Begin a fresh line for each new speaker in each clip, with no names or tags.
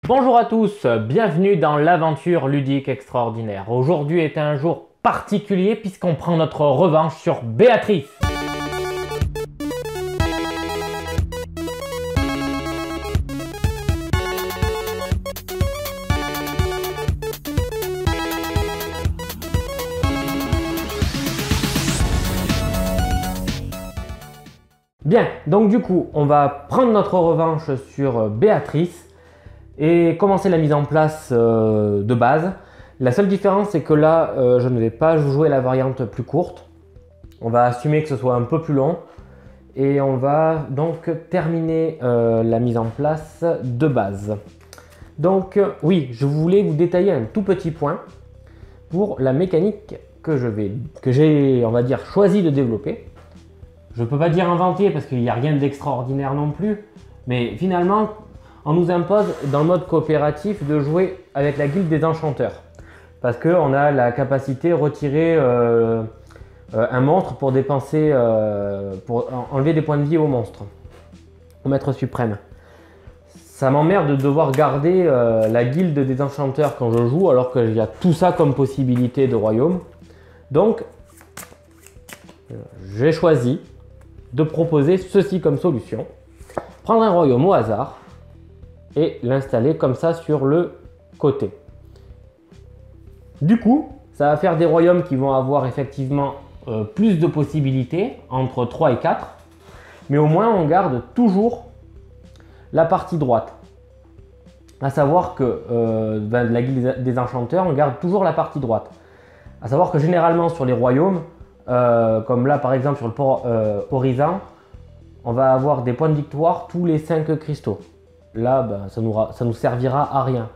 Bonjour à tous, bienvenue dans l'aventure ludique extraordinaire. Aujourd'hui est un jour particulier puisqu'on prend notre revanche sur Béatrice. Bien, donc du coup, on va prendre notre revanche sur Béatrice et commencer la mise en place de base. La seule différence, c'est que là, je ne vais pas jouer la variante plus courte. On va assumer que ce soit un peu plus long et on va donc terminer la mise en place de base. Donc oui, je voulais vous détailler un tout petit point pour la mécanique que j'ai, on va dire, choisi de développer. Je ne peux pas dire inventer parce qu'il n'y a rien d'extraordinaire non plus, mais finalement, on nous impose dans le mode coopératif de jouer avec la guilde des enchanteurs. Parce qu'on a la capacité de retirer un monstre pour dépenser, pour enlever des points de vie au monstre, au maître suprême. Ça m'emmerde de devoir garder la guilde des enchanteurs quand je joue, alors qu'il y a tout ça comme possibilité de royaume. Donc, j'ai choisi de proposer ceci comme solution. Prendre un royaume au hasard et l'installer comme ça sur le côté. Du coup, ça va faire des royaumes qui vont avoir effectivement plus de possibilités, entre 3 et 4, mais au moins on garde toujours la partie droite. À savoir que de la guilde des enchanteurs, on garde toujours la partie droite. À savoir que généralement sur les royaumes, comme là par exemple sur le port Horizon, on va avoir des points de victoire tous les 5 cristaux. Là, ben, ça nous servira à rien.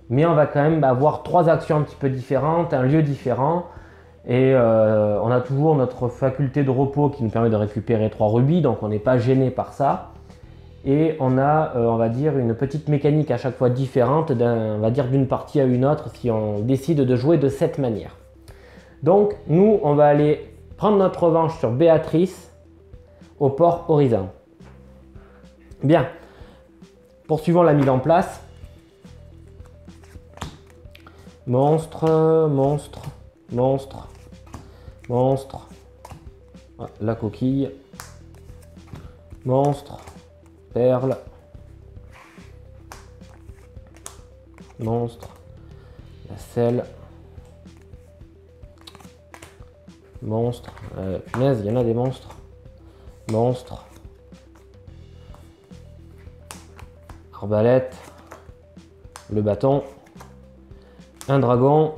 Mais on va quand même avoir 3 actions un petit peu différentes, un lieu différent. Et on a toujours notre faculté de repos qui nous permet de récupérer 3 rubis, donc on n'est pas gêné par ça. Et on a, on va dire, une petite mécanique à chaque fois différente, on va dire d'une partie à une autre, si on décide de jouer de cette manière. Donc nous, on va aller prendre notre revanche sur Béatrice au port Horizon. Bien, poursuivons la mise en place. Monstre, monstre, monstre, monstre. Ah, la coquille. Monstre, perle. Monstre, la selle. Monstre, punaise, il y en a des monstres. Monstre. Arbalète. Le bâton. Un dragon.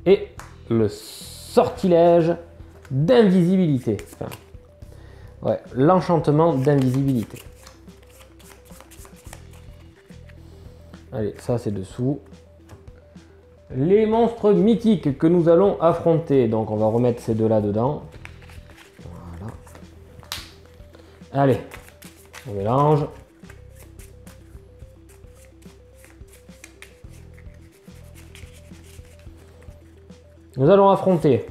Et le sortilège d'invisibilité. Enfin, ouais, l'enchantement d'invisibilité. Allez, ça c'est dessous. Les monstres mythiques que nous allons affronter. Donc on va remettre ces deux-là dedans. Voilà. Allez, on mélange. Nous allons affronter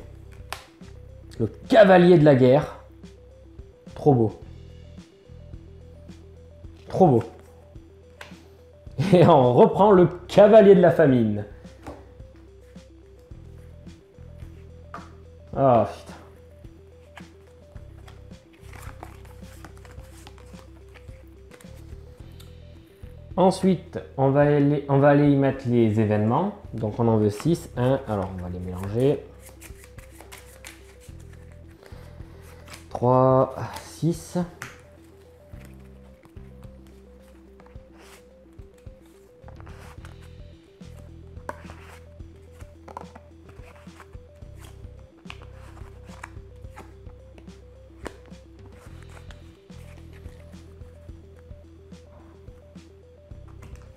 le cavalier de la guerre. Trop beau. Trop beau. Et on reprend le cavalier de la famine. Ah putain. Ensuite, on va aller y mettre les événements. Donc on en veut 6. 1, alors on va les mélanger. 3, 6.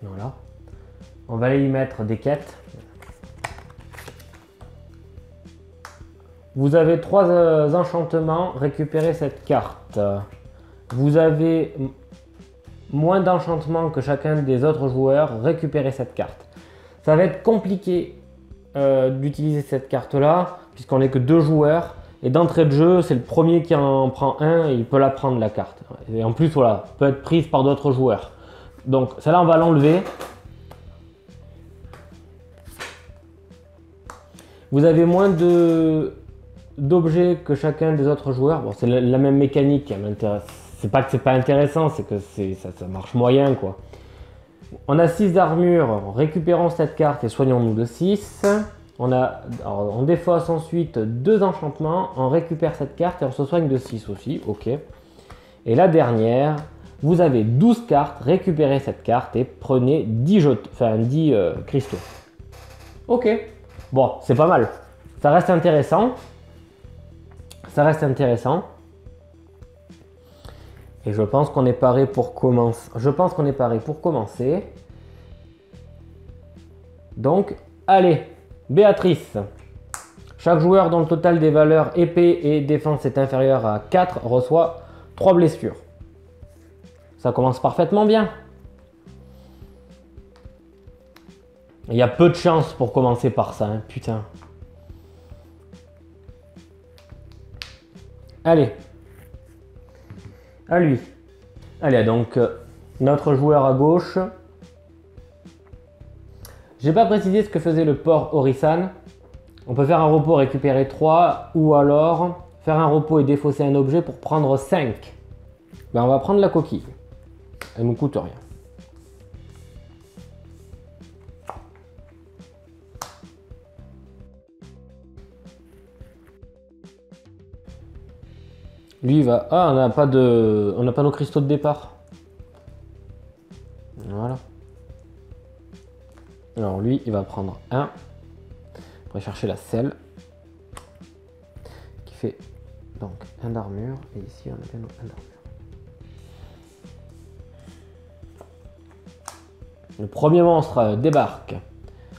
Voilà. On va aller y mettre des quêtes. Vous avez 3 enchantements, récupérez cette carte. Vous avez moins d'enchantements que chacun des autres joueurs, récupérez cette carte. Ça va être compliqué d'utiliser cette carte-là, puisqu'on n'est que 2 joueurs. Et d'entrée de jeu, c'est le premier qui en prend un et il peut la prendre la carte. Et en plus, voilà, peut être prise par d'autres joueurs. Donc celle-là, on va l'enlever. Vous avez moins d'objets que chacun des autres joueurs. Bon, c'est la même mécanique qui m'intéresse. C'est pas que c'est pas intéressant, c'est que ça marche moyen, quoi. On a 6 d'armure, récupérons cette carte et soignons-nous de 6. On défausse ensuite 2 enchantements, on récupère cette carte et on se soigne de 6 aussi, ok. Et la dernière, vous avez 12 cartes, récupérez cette carte et prenez 10 cristaux. Ok, bon, c'est pas mal. Ça reste intéressant. Ça reste intéressant. Et je pense qu'on est paré pour commencer. Donc, allez, Béatrice. Chaque joueur dont le total des valeurs épée et défense est inférieur à 4 reçoit 3 blessures. Ça commence parfaitement bien. Il y a peu de chances pour commencer par ça, hein, putain. Allez. À lui. Allez, donc, notre joueur à gauche. J'ai pas précisé ce que faisait le port Orisan. On peut faire un repos, récupérer 3, ou alors faire un repos et défausser un objet pour prendre 5. Ben, on va prendre la coquille. Elle nous coûte rien. Lui il va... Ah, on n'a pas nos cristaux de départ. Voilà. Alors lui, il va prendre 1. On va chercher la selle. Qui fait donc 1 d'armure. Et ici, on a bien 1 d'armure. Le premier monstre débarque.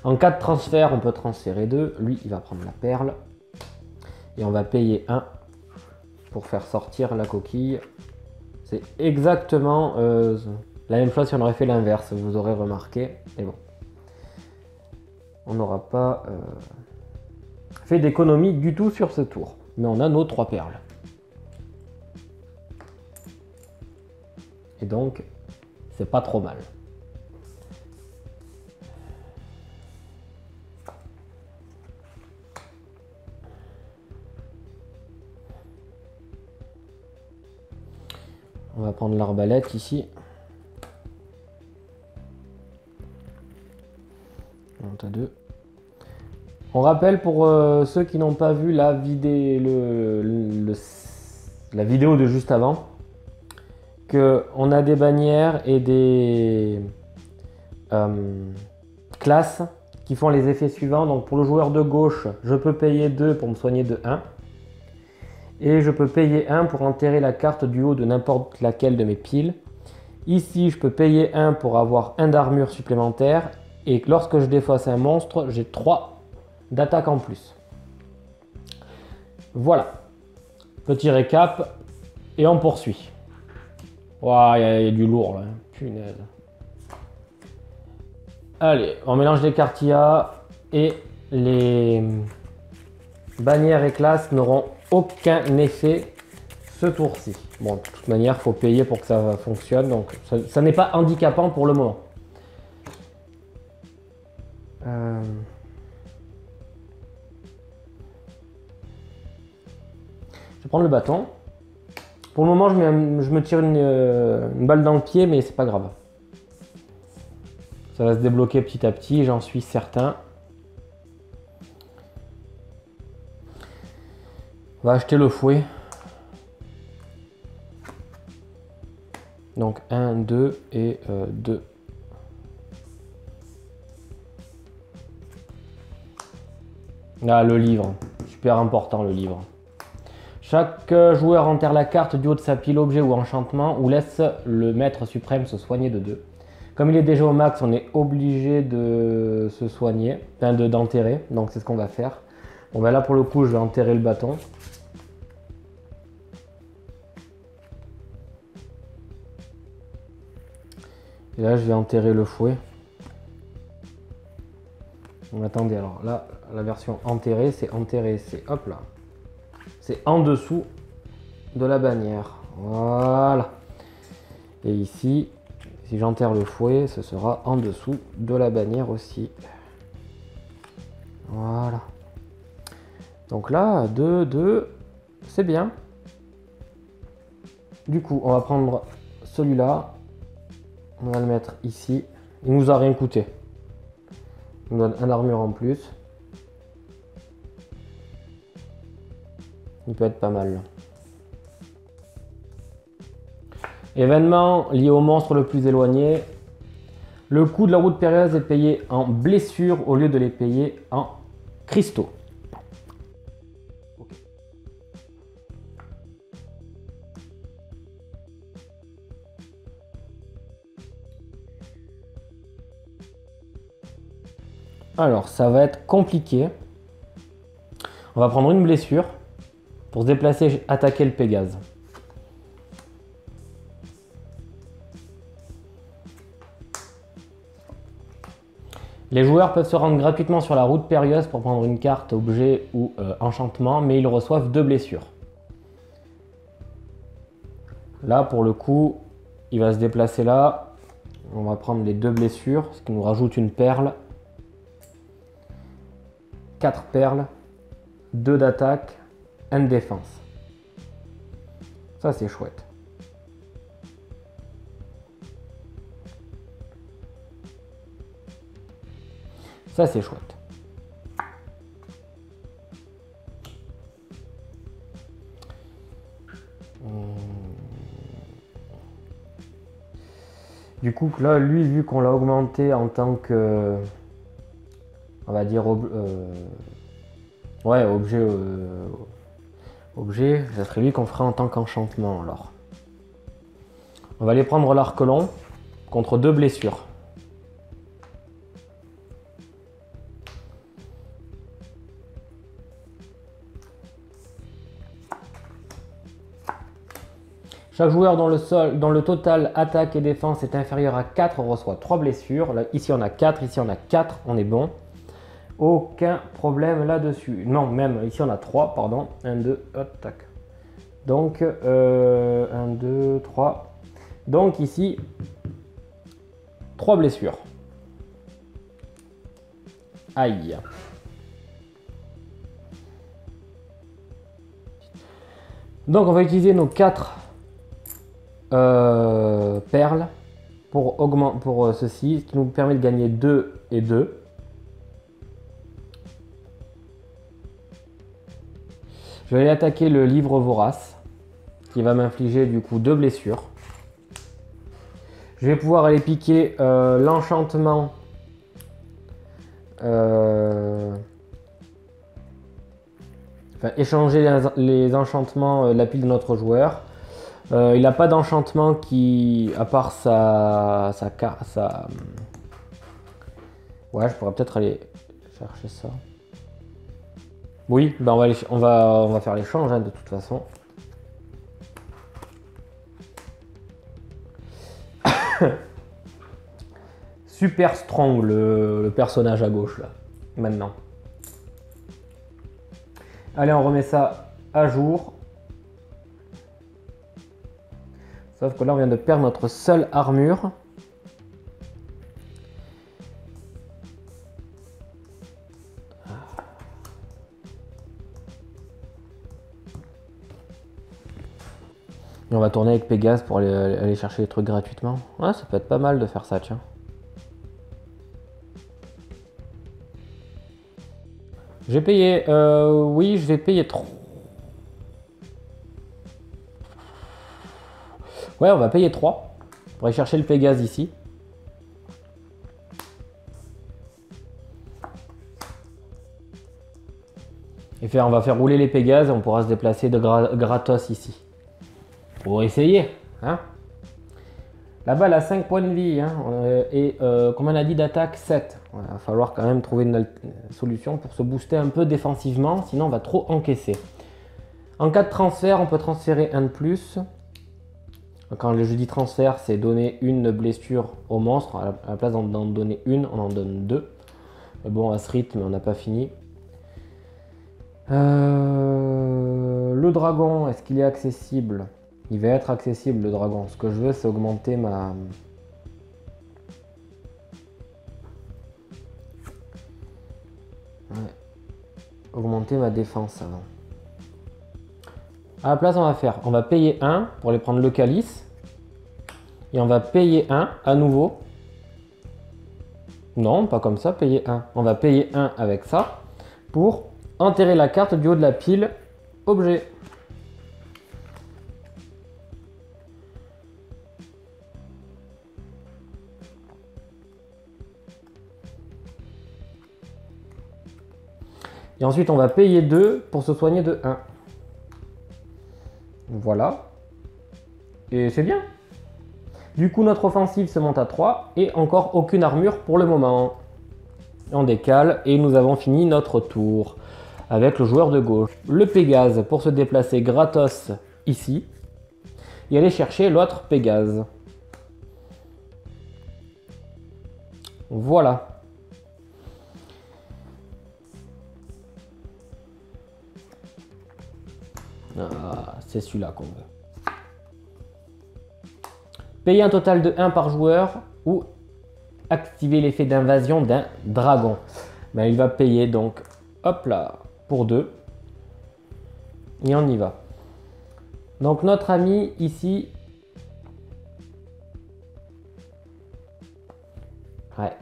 En cas de transfert, on peut transférer 2. Lui, il va prendre la perle. Et on va payer 1 pour faire sortir la coquille. C'est exactement la même chose si on aurait fait l'inverse, vous aurez remarqué. Et bon, on n'aura pas fait d'économie du tout sur ce tour. Mais on a nos 3 perles. Et donc, c'est pas trop mal. On va prendre l'arbalète ici. On a 2. On rappelle pour ceux qui n'ont pas vu la vidéo de juste avant que on a des bannières et des classes qui font les effets suivants. Donc pour le joueur de gauche, je peux payer 2 pour me soigner de 1. Et je peux payer 1 pour enterrer la carte du haut de n'importe laquelle de mes piles. Ici, je peux payer 1 pour avoir 1 d'armure supplémentaire. Et lorsque je défausse un monstre, j'ai 3 d'attaque en plus. Voilà. Petit récap. Et on poursuit. Waouh, il y a du lourd là. Punaise. Allez, on mélange les cartes IA. Et les bannières et classes n'auront aucun effet ce tour-ci. Bon, de toute manière, il faut payer pour que ça fonctionne, donc ça n'est pas handicapant pour le moment. Je vais prendre le bâton. Pour le moment, je me tire une balle dans le pied, mais c'est pas grave. Ça va se débloquer petit à petit, j'en suis certain. On va acheter le fouet. Donc 1, 2 et 2. Ah, le livre. Super important, le livre. Chaque joueur enterre la carte du haut de sa pile objet ou enchantement ou laisse le maître suprême se soigner de 2. Comme il est déjà au max, on est obligé de se soigner, enfin d'enterrer. Donc c'est ce qu'on va faire. Bon ben là pour le coup, je vais enterrer le bâton. Et là, je vais enterrer le fouet. Donc, attendez, alors là, la version enterrée, c'est hop là. C'est en dessous de la bannière. Voilà. Et ici, Si j'enterre le fouet, ce sera en dessous de la bannière aussi. Voilà. Donc là, 2, 2, c'est bien. Du coup, on va prendre celui-là. On va le mettre ici. Il nous a rien coûté. Il nous donne un armure en plus. Il peut être pas mal. Événement lié au monstre le plus éloigné. Le coût de la route périlleuse est payé en blessures au lieu de les payer en cristaux. Okay. Alors, ça va être compliqué. On va prendre une blessure pour se déplacer, attaquer le Pégase. Les joueurs peuvent se rendre gratuitement sur la route périlleuse pour prendre une carte, objet ou enchantement, mais ils reçoivent 2 blessures. Là, pour le coup, il va se déplacer là. On va prendre les 2 blessures, ce qui nous rajoute une perle. 4 perles, 2 d'attaque, 1 de défense. Ça, c'est chouette. Ça, c'est chouette. Du coup, là, lui, vu qu'on l'a augmenté en tant que... On va dire... ouais, objet... objet, ça serait lui qu'on ferait en tant qu'enchantement, alors. On va aller prendre l'arc long contre 2 blessures. Chaque joueur dont le total attaque et défense est inférieur à 4 reçoit 3 blessures. Là, ici on a 4, ici on a 4, on est bon. Aucun problème là-dessus. Non, même ici on a 3, pardon. 1, 2, hop, tac. Donc, 1, 2, 3. Donc ici, 3 blessures. Aïe. Donc on va utiliser nos 4 perles pour ceci, ce qui nous permet de gagner 2 et 2. Je vais aller attaquer le livre vorace, qui va m'infliger du coup 2 blessures. Je vais pouvoir aller piquer l'enchantement. Enfin, échanger les enchantements de la pile de notre joueur. Il n'a pas d'enchantement qui, à part sa... Ouais, je pourrais peut-être aller chercher ça. Oui, ben on va faire l'échange hein, de toute façon. Super Strong, le personnage à gauche là, maintenant. Allez, on remet ça à jour. Sauf que là, on vient de perdre notre seule armure. Et on va tourner avec Pégase pour aller chercher les trucs gratuitement. Ouais, ça peut être pas mal de faire ça, tiens. J'ai payé... oui, je vais payer 3. Ouais, on va payer 3 pour aller chercher le Pégase ici. Et on va faire rouler les Pégases et on pourra se déplacer de gratos ici. Pour essayer. Hein. La balle a 5 points de vie. Hein, et comme on a dit d'attaque, 7. Il va falloir quand même trouver une solution pour se booster un peu défensivement. Sinon, on va trop encaisser. En cas de transfert, on peut transférer un de plus. Quand je dis transfert, c'est donner une blessure au monstre. À la place d'en donner une, on en donne 2. Mais bon, à ce rythme, on n'a pas fini. Le dragon, est-ce qu'il est accessible? Il va être accessible, le dragon. Ce que je veux, c'est augmenter augmenter ma défense avant. À la place, on va payer 1 pour aller prendre le calice. Et on va payer 1 à nouveau. Non, pas comme ça, payer 1. On va payer 1 avec ça pour enterrer la carte du haut de la pile objet. Et ensuite, on va payer 2 pour se soigner de 1. Voilà. Et c'est bien. Du coup, notre offensive se monte à 3 et encore aucune armure pour le moment. On décale et nous avons fini notre tour avec le joueur de gauche. Le Pégase pour se déplacer gratos ici et aller chercher l'autre Pégase. Voilà. Ah, c'est celui-là qu'on veut. Payer un total de 1 par joueur ou activer l'effet d'invasion d'un dragon. Ben, il va payer donc, hop là, pour 2. Et on y va. Donc notre ami ici, ouais,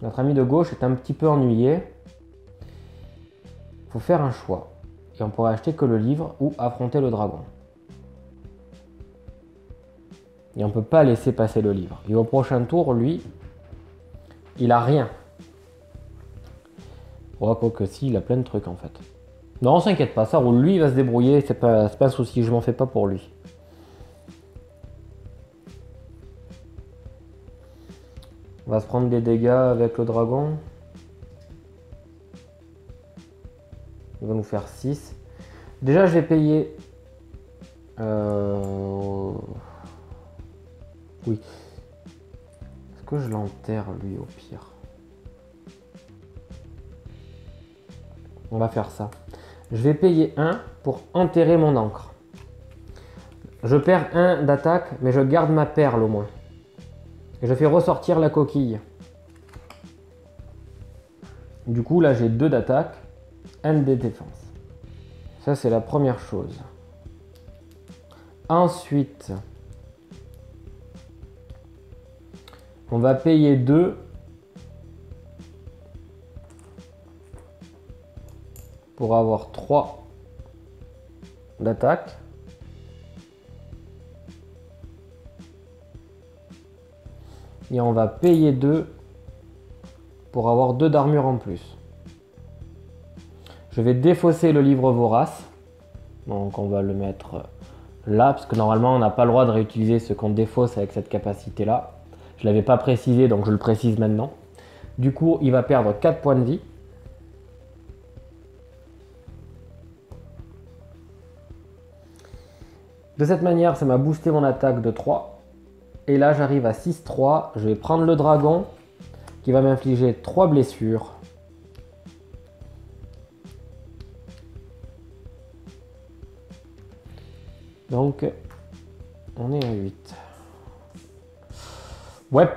notre ami de gauche est un petit peu ennuyé. Il faut faire un choix. Et on pourrait acheter que le livre ou affronter le dragon. Et on ne peut pas laisser passer le livre. Et au prochain tour, lui, il a rien. Ouais, quoi que si, il a plein de trucs en fait. Non, on s'inquiète pas, ça roule. Lui, il va se débrouiller, c'est pas un souci, je m'en fais pas pour lui. On va se prendre des dégâts avec le dragon. Il va nous faire 6. Déjà, je vais payer... Oui. Est-ce que je l'enterre, lui, au pire? On va faire ça. Je vais payer 1 pour enterrer mon encre. Je perds 1 d'attaque, mais je garde ma perle au moins. Et je fais ressortir la coquille. Du coup, là, j'ai 2 d'attaque, 1 de défense. Ça, c'est la première chose. Ensuite, on va payer 2 pour avoir 3 d'attaque. Et on va payer 2 pour avoir 2 d'armure en plus. Je vais défausser le livre vorace. Donc on va le mettre là, parce que normalement on n'a pas le droit de réutiliser ce qu'on défausse avec cette capacité là. Je ne l'avais pas précisé, donc je le précise maintenant. Du coup, il va perdre 4 points de vie. De cette manière, ça m'a boosté mon attaque de 3. Et là, j'arrive à 6-3. Je vais prendre le dragon qui va m'infliger 3 blessures. Donc, on est à 8. Ouais.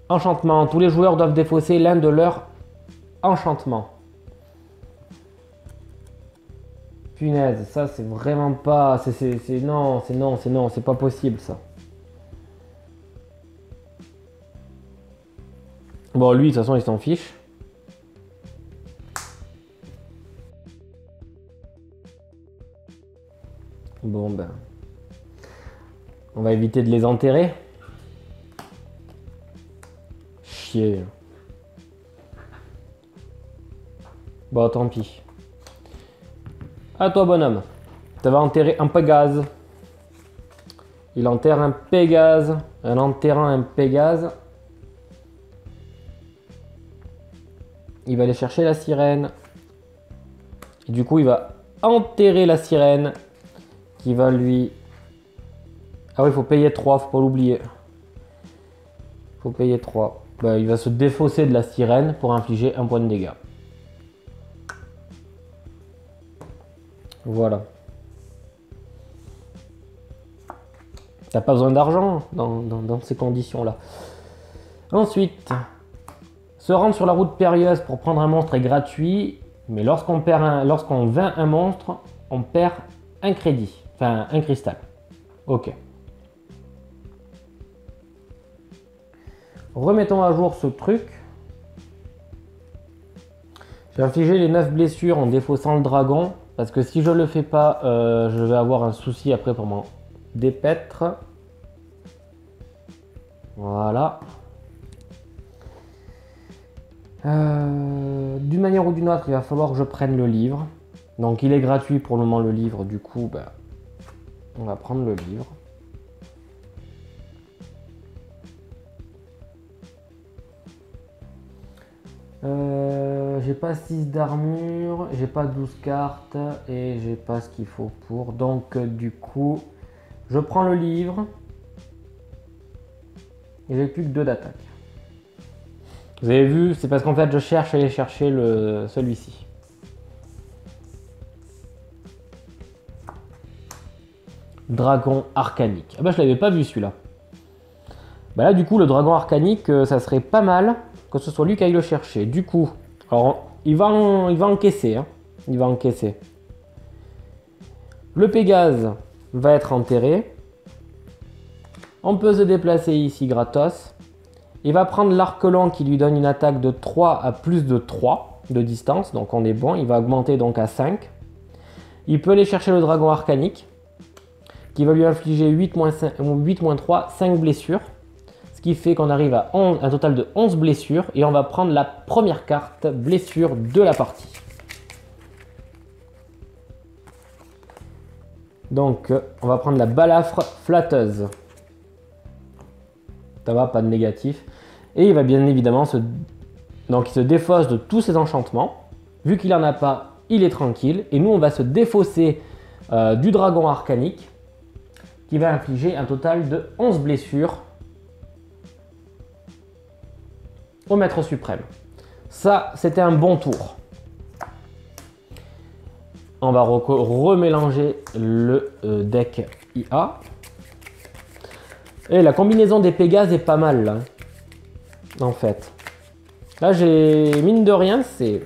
Enchantement. Tous les joueurs doivent défausser l'un de leurs enchantements. Punaise, ça c'est vraiment pas... Non, c'est pas possible ça. Bon, lui, de toute façon, il s'en fiche. Bon, ben... on va éviter de les enterrer. Chier. Bon, tant pis. À toi, bonhomme. Ça va enterrer un Pégase. Il enterre un Pégase. En enterrant un Pégase, il va aller chercher la sirène. Et du coup, il va enterrer la sirène. Qui va lui... Ah oui, il faut payer 3, faut pas l'oublier. Il faut payer 3. Bah, il va se défausser de la sirène pour infliger 1 point de dégâts. Voilà. T'as pas besoin d'argent dans ces conditions-là. Ensuite, Se rendre sur la route périlleuse pour prendre un monstre est gratuit, mais lorsqu'on vainc un monstre, on perd un crédit, enfin un cristal. Ok. Remettons à jour ce truc. J'ai infligé les 9 blessures en défaussant le dragon, parce que si je le fais pas, je vais avoir un souci après pour m'en dépêtre. Voilà. D'une manière ou d'une autre, il va falloir que je prenne le livre. Donc il est gratuit pour le moment le livre, du coup, ben, on va prendre le livre. J'ai pas 6 d'armure, j'ai pas 12 cartes et j'ai pas ce qu'il faut pour. Donc du coup, je prends le livre et j'ai plus que 2 d'attaque. Vous avez vu, c'est parce qu'en fait je cherche à aller chercher celui-ci. Dragon arcanique. Ah bah je l'avais pas vu celui-là. Bah là du coup le dragon arcanique, ça serait pas mal que ce soit lui qui aille le chercher. Du coup, alors il va encaisser. Hein. Il va encaisser. Le Pégase va être enterré. On peut se déplacer ici gratos. Il va prendre l'arc-long qui lui donne une attaque de 3 à plus de 3 de distance. Donc on est bon. Il va augmenter donc à 5. Il peut aller chercher le dragon arcanique qui va lui infliger 8-3, 5 blessures. Ce qui fait qu'on arrive à un total de 11 blessures. Et on va prendre la première carte blessure de la partie. Donc on va prendre la balafre flatteuse. Ça va, pas de négatif. Et il va bien évidemment donc il se défausse de tous ses enchantements. Vu qu'il n'en a pas, il est tranquille. Et nous, on va se défausser du dragon arcanique qui va infliger un total de 11 blessures au maître suprême. Ça, c'était un bon tour. On va remélanger le deck IA. Et la combinaison des Pégases est pas mal là. En fait. Là, j'ai mine de rien, c'est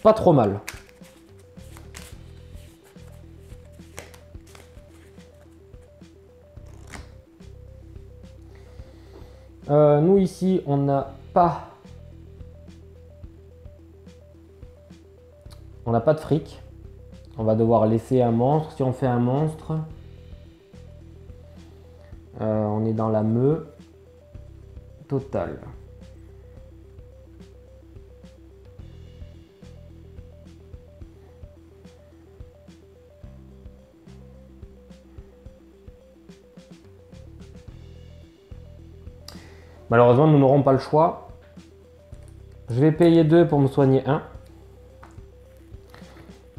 pas trop mal. Nous ici, on n'a pas de fric. On va devoir laisser un monstre. Si on fait un monstre, on est dans la meule totale. Malheureusement, nous n'aurons pas le choix. Je vais payer 2 pour me soigner 1.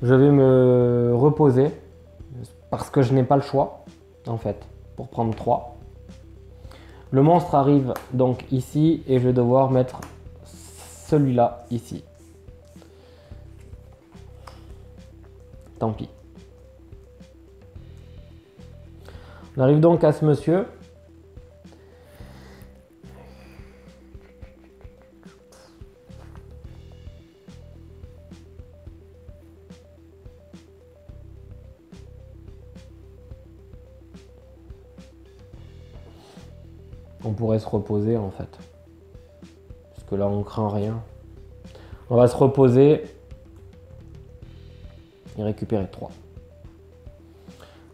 Je vais me reposer parce que je n'ai pas le choix, en fait, pour prendre 3. Le monstre arrive donc ici et je vais devoir mettre celui-là ici. Tant pis. On arrive donc à ce monsieur. On pourrait se reposer en fait. Parce que là on craint rien. On va se reposer et récupérer 3.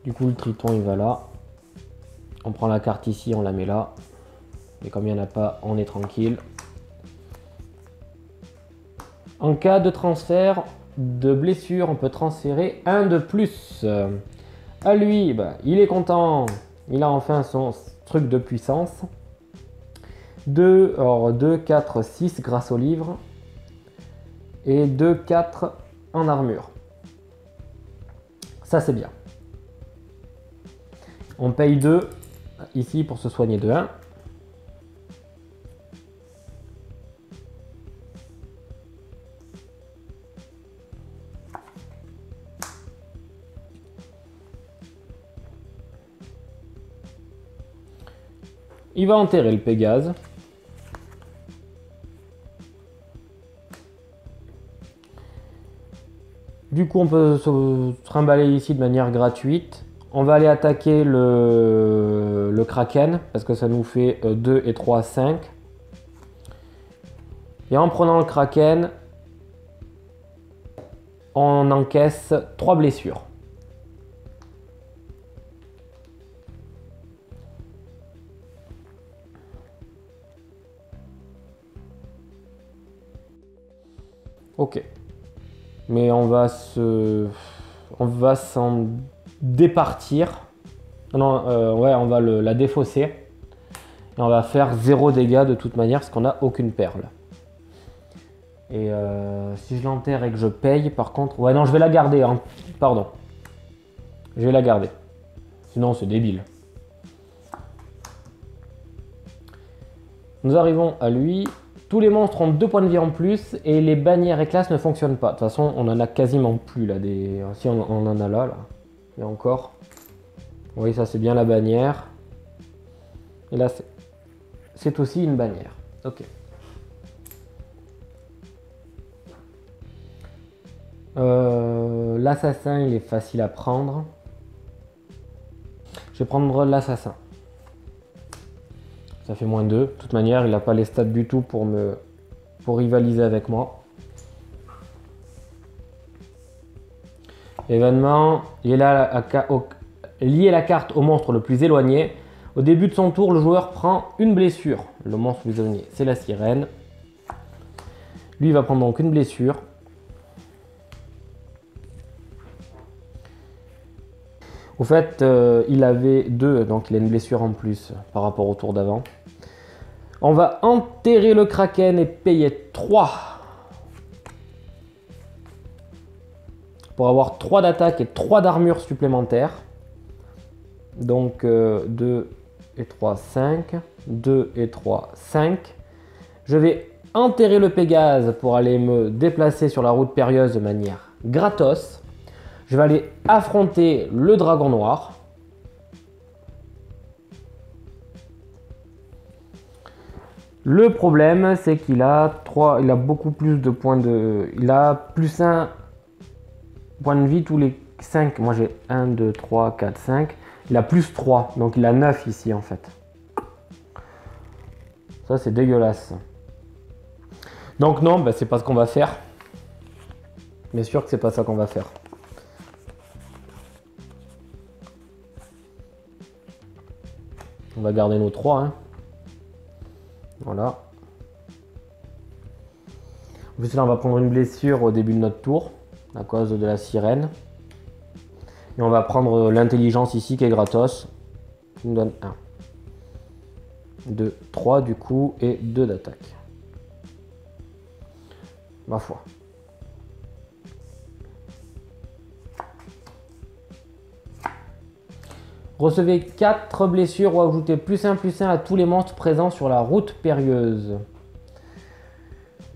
Du coup le triton il va là. On prend la carte ici, on la met là. Et comme il n'y en a pas, on est tranquille. En cas de transfert de blessure, on peut transférer 1 de plus. À lui, bah, il est content. Il a enfin son truc de puissance. 2, 4, 6 grâce au livre. Et 2, 4 en armure. Ça c'est bien. On paye 2 ici pour se soigner de 1. Il va enterrer le Pégase. Du coup, on peut se trimballer ici de manière gratuite. On va aller attaquer le Kraken, parce que ça nous fait 2 et 3, 5. Et en prenant le Kraken, on encaisse 3 blessures. Ok. Mais on va s'en départir. Non, ouais, on va la défausser. Et on va faire 0 dégâts de toute manière, parce qu'on n'a aucune perle. Et si je l'enterre et que je paye, par contre... Ouais, non, je vais la garder, hein. Pardon. Je vais la garder. Sinon, c'est débile. Nous arrivons à lui. Tous les monstres ont 2 points de vie en plus et les bannières et classes ne fonctionnent pas. De toute façon, on en a quasiment plus là. Si on en a là. Et encore. Oui, ça c'est bien la bannière. Et là, c'est aussi une bannière. Ok. L'assassin, il est facile à prendre. Je vais prendre l'assassin. Ça fait -2. De toute manière, il n'a pas les stats du tout pour rivaliser avec moi. Événement, lier la carte au monstre le plus éloigné. Au début de son tour, le joueur prend une blessure. Le monstre le plus éloigné, c'est la sirène. Lui, il va prendre donc une blessure. Au fait, il avait 2, donc il a une blessure en plus par rapport au tour d'avant. On va enterrer le Kraken et payer 3. Pour avoir 3 d'attaque et 3 d'armure supplémentaires. Donc 2 et 3, 5. 2 et 3, 5. Je vais enterrer le Pégase pour aller me déplacer sur la route périlleuse de manière gratos. Je vais aller affronter le dragon noir. Le problème, c'est qu'il a beaucoup plus de points de... Il a plus 1 point de vie tous les 5. Moi, j'ai 1, 2, 3, 4, 5. Il a plus 3, donc il a 9 ici, en fait. Ça, c'est dégueulasse. Donc non, bah, c'est pas ce qu'on va faire. Bien sûr que c'est pas ça qu'on va faire. On va garder nos 3. Hein. Voilà. En plus là, on va prendre une blessure au début de notre tour, à cause de la sirène. Et on va prendre l'intelligence ici qui est gratos. Qui nous donne 1. 2, 3 du coup, et 2 d'attaque. Ma foi. Recevez 4 blessures ou ajoutez +1/+1 à tous les monstres présents sur la route périlleuse.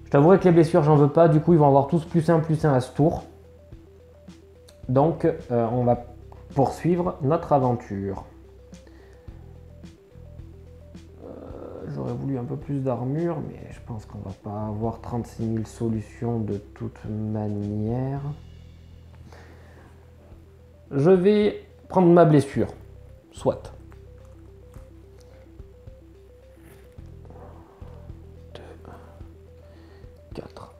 Je t'avouerai que les blessures, j'en veux pas. Du coup, ils vont avoir tous +1/+1 à ce tour. Donc, on va poursuivre notre aventure. J'aurais voulu un peu plus d'armure, mais je pense qu'on va pas avoir 36 000 solutions de toute manière. Je vais prendre ma blessure. Soit. 2, 4,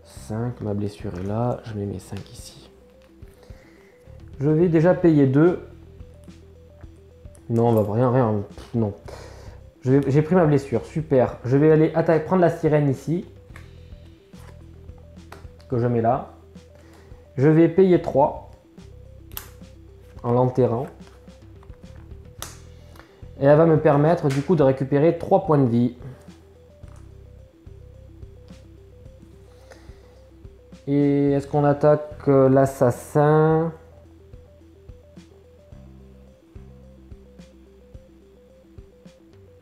5. Ma blessure est là. Je mets mes 5 ici. Je vais déjà payer 2. Non, on va rien. Non. J'ai pris ma blessure. Super. Je vais aller prendre la sirène ici. Que je mets là. Je vais payer 3. En l'enterrant. Et elle va me permettre du coup de récupérer 3 points de vie. Et est-ce qu'on attaque l'assassin?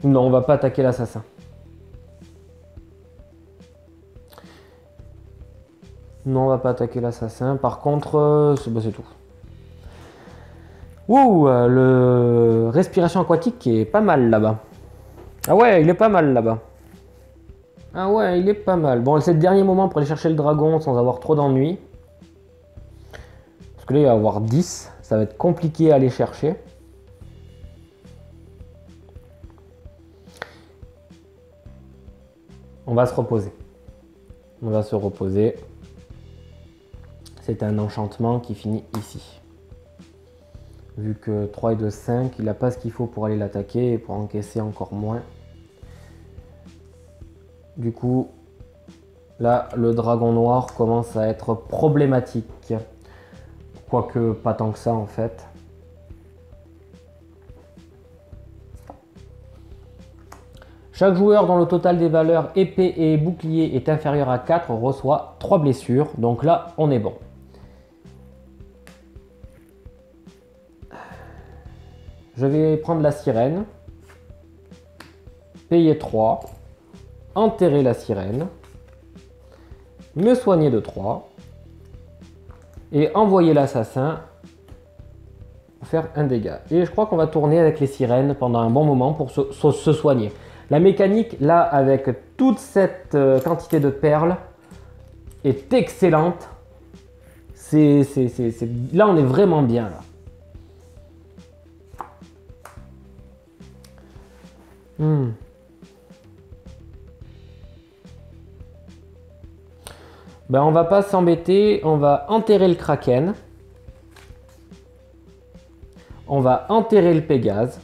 Non, on va pas attaquer l'assassin. Non, on va pas attaquer l'assassin. Par contre, c'est tout. Ouh, le respiration aquatique est pas mal là-bas. Ah ouais, il est pas mal là-bas. Ah ouais, il est pas mal. Bon, c'est le dernier moment pour aller chercher le dragon sans avoir trop d'ennuis. que là, il va y avoir 10. Ça va être compliqué à aller chercher. On va se reposer. On va se reposer. C'est un enchantement qui finit ici. Vu que 3 et 2, 5, il n'a pas ce qu'il faut pour aller l'attaquer et pour encaisser encore moins. Du coup, là, le dragon noir commence à être problématique. Quoique pas tant que ça en fait. Chaque joueur dont le total des valeurs épée et bouclier est inférieur à 4 reçoit 3 blessures. Donc là, on est bon. Je vais prendre la sirène. Payer 3. Enterrer la sirène. Me soigner de 3. Et envoyer l'assassin pour faire un dégât. Et je crois qu'on va tourner avec les sirènes pendant un bon moment pour se soigner. La mécanique, là, avec toute cette quantité de perles, est excellente. Là, on est vraiment bien, là. Ben, on va pas s'embêter, on va enterrer le Kraken. On va enterrer le Pégase.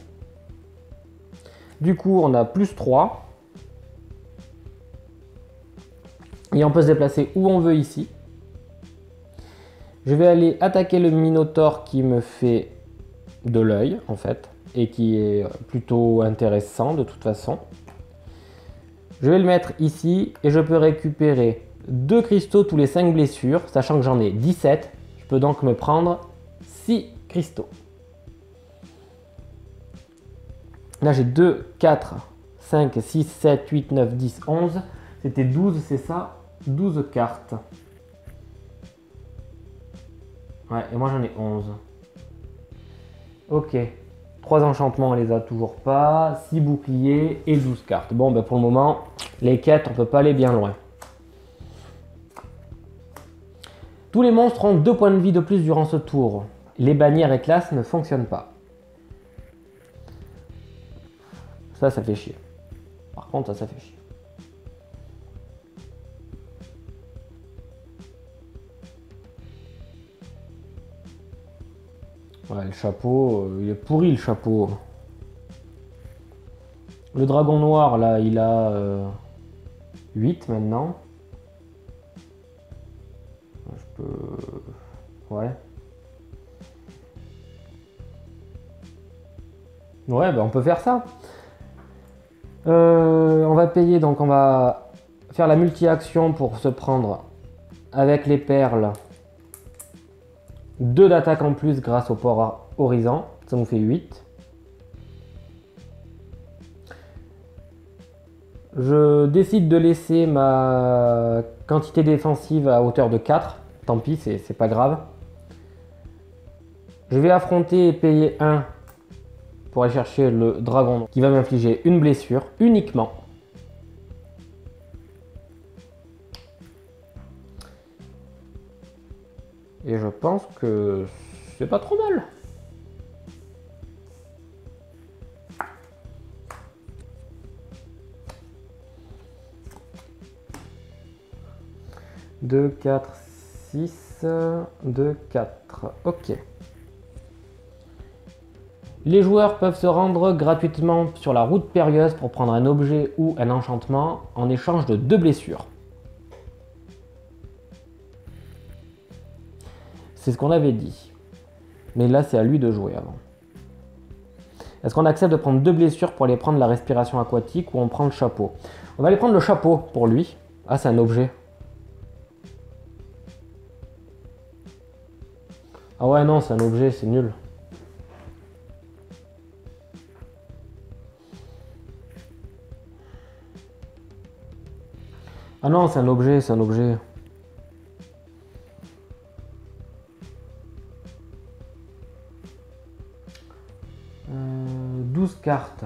Du coup, on a plus 3. Et on peut se déplacer où on veut ici. Je vais aller attaquer le Minotaure qui me fait de l'œil, en fait. Et qui est plutôt intéressant, de toute façon. Je vais le mettre ici. Et je peux récupérer 2 cristaux tous les 5 blessures. Sachant que j'en ai 17. Je peux donc me prendre 6 cristaux. Là, j'ai 2, 4, 5, 6, 7, 8, 9, 10, 11. C'était 12, c'est ça? 12 cartes. Ouais, et moi, j'en ai 11. Ok. 3 enchantements, on les a toujours pas. 6 boucliers et 12 cartes. Bon, ben pour le moment, les quêtes, on peut pas aller bien loin. Tous les monstres ont 2 points de vie de plus durant ce tour. Les bannières et classes ne fonctionnent pas. Ça fait chier. Par contre, ça fait chier. Ouais, le chapeau, il est pourri le chapeau. Le dragon noir, là, il a 8 maintenant. Je peux... Ouais. Ouais, ben on peut faire ça. On va payer, donc on va faire la multi-action pour se prendre avec les perles 2 d'attaque en plus grâce au port horizon. Ça nous fait 8. Je décide de laisser ma quantité défensive à hauteur de 4. Tant pis, c'est pas grave. Je vais affronter et payer 1 pour aller chercher le dragon qui va m'infliger une blessure uniquement. Et je pense que c'est pas trop mal. Deux, 4, 6, 2, 4. Ok. Les joueurs peuvent se rendre gratuitement sur la route périlleuse pour prendre un objet ou un enchantement en échange de 2 blessures. C'est ce qu'on avait dit. Mais là, c'est à lui de jouer avant. Est-ce qu'on accepte de prendre 2 blessures pour aller prendre la respiration aquatique ou on prend le chapeau? On va aller prendre le chapeau pour lui. Ah, c'est un objet. Ah ouais, non, c'est un objet, c'est nul. Ah non, c'est un objet, c'est un objet. Euh, 12 cartes.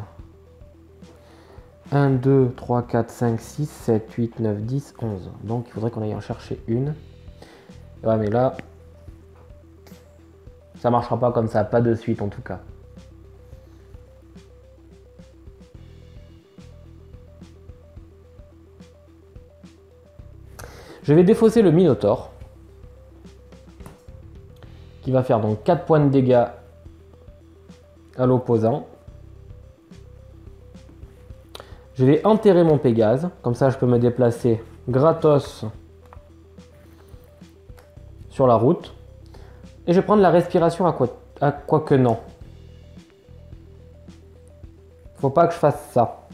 1, 2, 3, 4, 5, 6, 7, 8, 9, 10, 11. Donc il faudrait qu'on aille en chercher une. Ouais, mais là... Ça marchera pas comme ça, pas de suite en tout cas. Je vais défausser le Minotaure, qui va faire donc 4 points de dégâts à l'opposant. Je vais enterrer mon Pégase, comme ça je peux me déplacer gratos sur la route. Et je vais prendre la respiration à quoi que non. Faut pas que je fasse ça.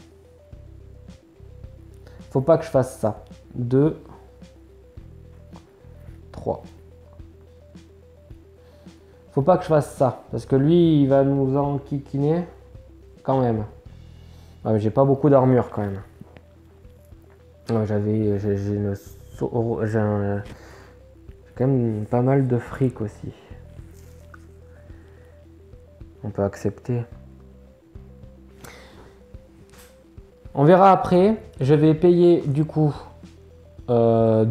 Faut pas que je fasse ça. 2, 3. Faut pas que je fasse ça, parce que lui, il va nous enquiquiner quand même. Ah, j'ai pas beaucoup d'armure quand même. J'ai quand même pas mal de fric aussi. On peut accepter. On verra après. Je vais payer du coup 1,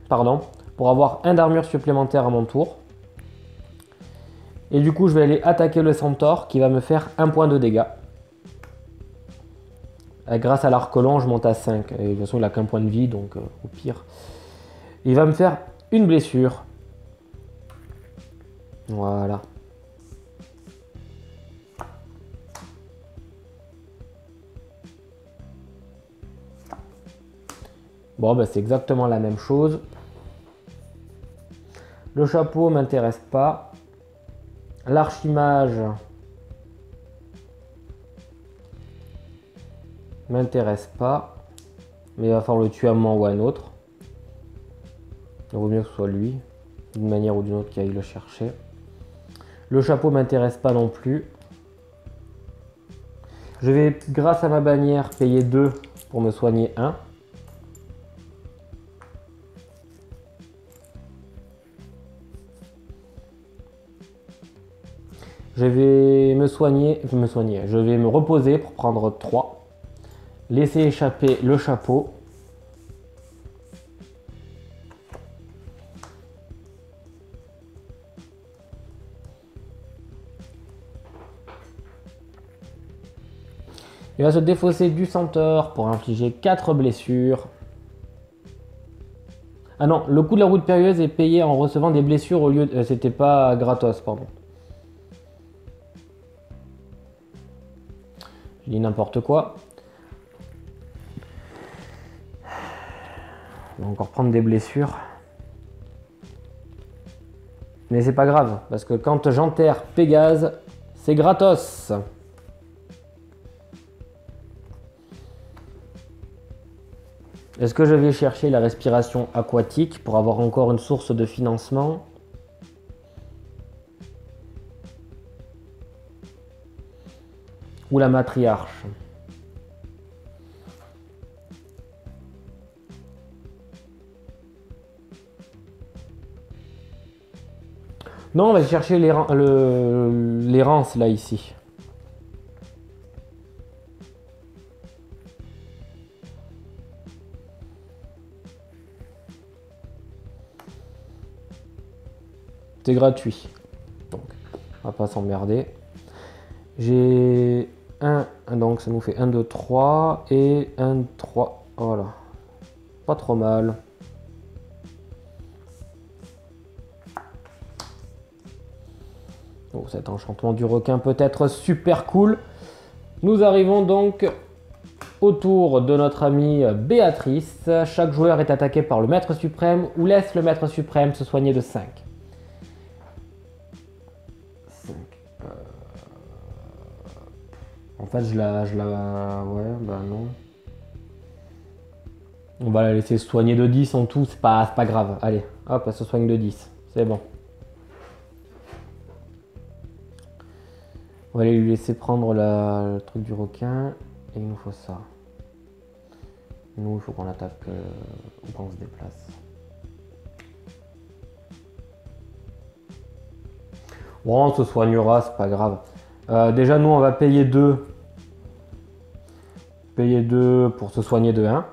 pardon, pour avoir 1 d'armure supplémentaire à mon tour. Et du coup, je vais aller attaquer le centaure qui va me faire 1 point de dégâts. Grâce à l'arc long, je monte à 5. Et de toute façon, il n'a qu'un point de vie, donc au pire. Il va me faire une blessure. Voilà. Bon, bah, c'est exactement la même chose. Le chapeau m'intéresse pas. L'archimage m'intéresse pas. Mais il va falloir le tuer à un moment ou à un autre. Il vaut mieux que ce soit lui, d'une manière ou d'une autre, qui aille le chercher. Le chapeau m'intéresse pas non plus. Je vais, grâce à ma bannière, payer 2 pour me soigner 1. Je vais me soigner, je vais me reposer pour prendre 3. Laisser échapper le chapeau. Il va se défausser du centaure pour infliger 4 blessures. Ah non, le coût de la route périlleuse est payé en recevant des blessures au lieu de... C'était pas gratos, pardon. Je dis n'importe quoi. On va encore prendre des blessures. Mais c'est pas grave, parce que quand j'enterre Pégase, c'est gratos. Est-ce que je vais chercher la respiration aquatique pour avoir encore une source de financement? Ou la matriarche? Non, on va chercher l'errance là, ici. C'est gratuit. Donc, on va pas s'emmerder. J'ai donc ça nous fait 1, 2, 3 et 1, 3. Voilà. Pas trop mal. Oh, cet enchantement du requin peut être super cool. Nous arrivons donc au tour de notre amie Béatrice. Chaque joueur est attaqué par le maître suprême ou laisse le maître suprême se soigner de 5. En fait, ouais, bah non. On va la laisser se soigner de 10 en tout, c'est pas grave. Allez, hop, elle se soigne de 10. C'est bon. On va aller lui laisser prendre le truc du requin. Et il nous faut ça. Nous, il faut qu'on attaque ou qu'on se déplace. Bon, on se soignera, c'est pas grave. Déjà, nous, on va payer 2. Payer 2 pour se soigner de 1.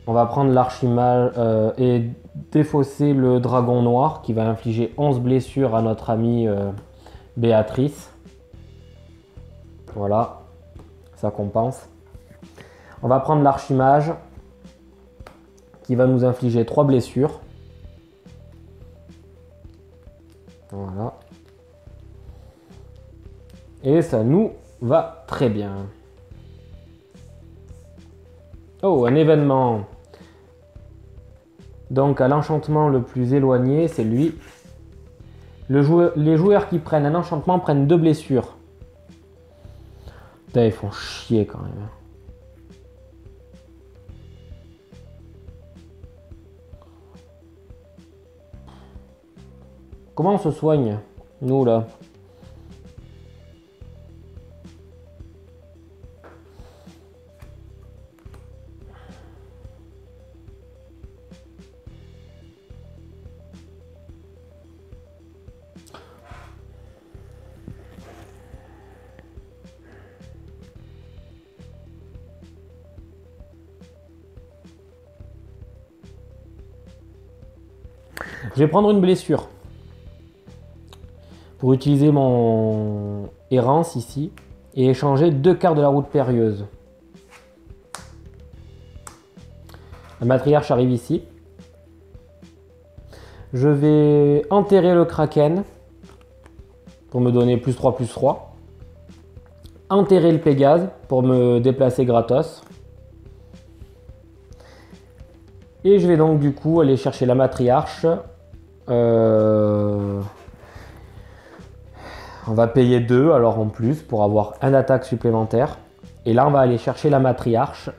On va prendre l'archimage et défausser le dragon noir qui va infliger 11 blessures à notre amie Béatrice. Voilà, ça compense. On va prendre l'archimage qui va nous infliger 3 blessures. Voilà. Et ça nous va très bien. Oh, un événement. Donc à l'enchantement le plus éloigné, c'est lui. Les joueurs qui prennent un enchantement prennent 2 blessures. Putain, ils font chier quand même. Comment on se soigne, nous là? Je vais prendre une blessure pour utiliser mon errance ici et échanger 2 cartes de la route périlleuse. La matriarche arrive ici. Je vais enterrer le kraken pour me donner +3/+3. Enterrer le Pégase pour me déplacer gratos. Et je vais donc du coup aller chercher la matriarche. On va payer 2 alors en plus pour avoir un attaque supplémentaire. Et là on va aller chercher la matriarche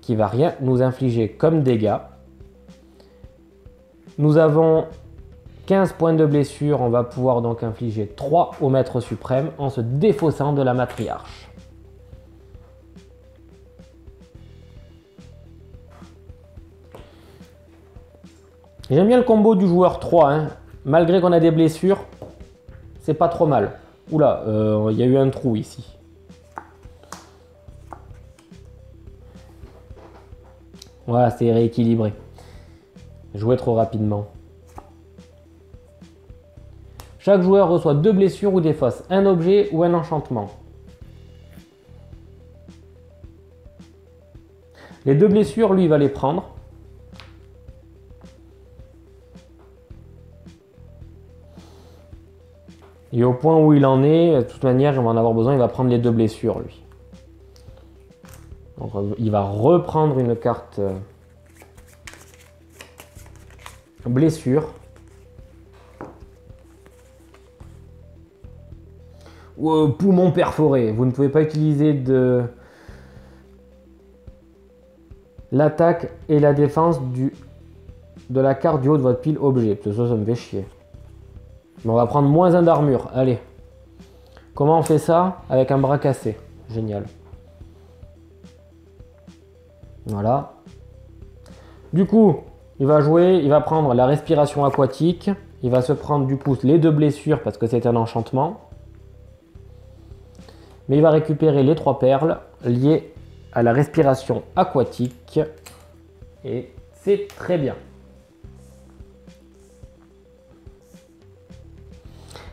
qui va rien nous infliger comme dégâts. Nous avons 15 points de blessure, on va pouvoir donc infliger 3 au maître suprême en se défaussant de la matriarche. J'aime bien le combo du joueur 3, hein. Malgré qu'on a des blessures, c'est pas trop mal. Oula, il y a eu un trou ici. Voilà, c'est rééquilibré. Jouer trop rapidement. Chaque joueur reçoit 2 blessures ou défausse un objet ou un enchantement. Les 2 blessures, lui, il va les prendre. Et au point où il en est, de toute manière, il va en avoir besoin, il va prendre les 2 blessures, lui. Donc, il va reprendre une carte blessure. Poumon perforé. Vous ne pouvez pas utiliser de l'attaque et la défense de la carte du haut de votre pile objet. Parce que ça me fait chier. Mais on va prendre -1 d'armure. Allez. Comment on fait ça? Avec un bras cassé. Génial. Voilà. Du coup, il va jouer, il va prendre la respiration aquatique. Il va se prendre du coup les 2 blessures parce que c'est un enchantement. Mais il va récupérer les 3 perles liées à la respiration aquatique. Et c'est très bien.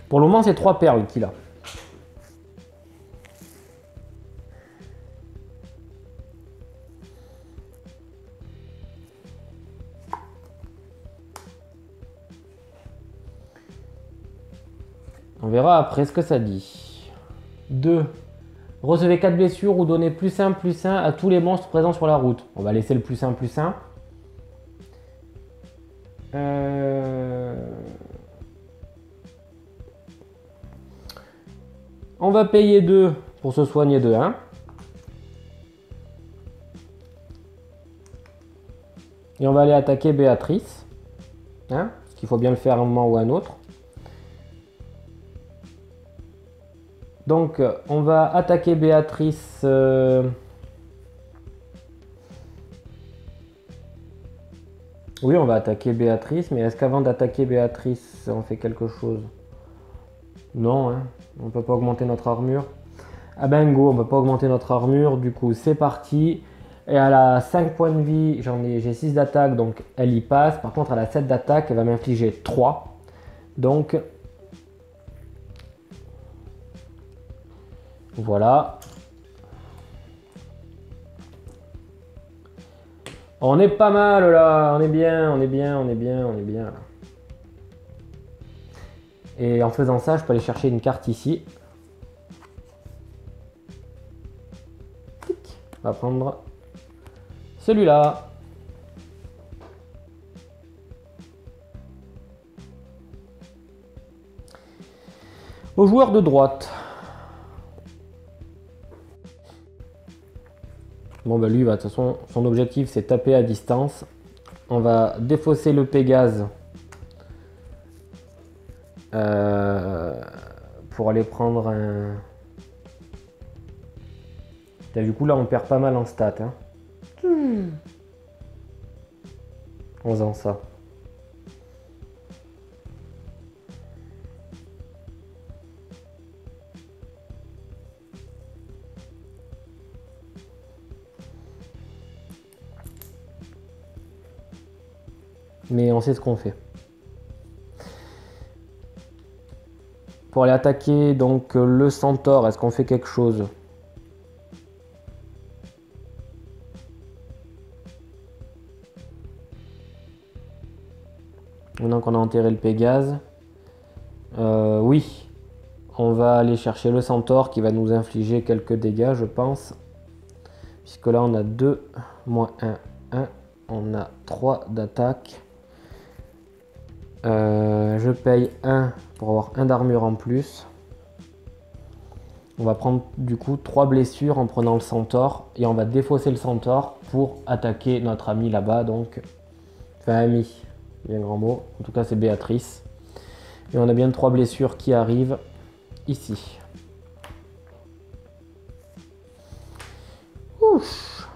Pour le moment, c'est 3 perles qu'il a. On verra après ce que ça dit. 2. Recevez 4 blessures ou donnez +1/+1 à tous les monstres présents sur la route. On va laisser le +1/+1. On va payer 2 pour se soigner de 1. Et on va aller attaquer Béatrice. Hein, parce qu'il faut bien le faire à un moment ou à un autre. Donc, on va attaquer Béatrice. Oui, on va attaquer Béatrice, mais est-ce qu'avant d'attaquer Béatrice, on fait quelque chose? Non, hein, on ne peut pas augmenter notre armure. Ah ben go, on ne peut pas augmenter notre armure, du coup c'est parti. Et elle a 5 points de vie, j'ai 6 d'attaque, donc elle y passe. Par contre, elle a 7 d'attaque, elle va m'infliger 3. Donc, voilà. On est pas mal là, on est bien, on est bien, on est bien, on est bien là. Et en faisant ça, je peux aller chercher une carte ici. On va prendre celui-là. Au joueur de droite. Bon bah lui, de toute façon, son objectif c'est taper à distance. On va défausser le Pégase. Pour aller prendre un... Du coup là on perd pas mal en stats. Hein. En faisant ça. Mais on sait ce qu'on fait. Pour aller attaquer donc le centaure, est-ce qu'on fait quelque chose? Maintenant qu'on a enterré le Pégase. Oui. On va aller chercher le centaure qui va nous infliger quelques dégâts, je pense. Puisque là on a 2, moins 1, 1. On a 3 d'attaque. Je paye 1 pour avoir 1 d'armure en plus. On va prendre du coup 3 blessures en prenant le centaure. Et on va défausser le centaure pour attaquer notre ami là-bas. Donc, enfin ami, bien grand mot. En tout cas c'est Béatrice. Et on a bien 3 blessures qui arrivent ici. Ouf.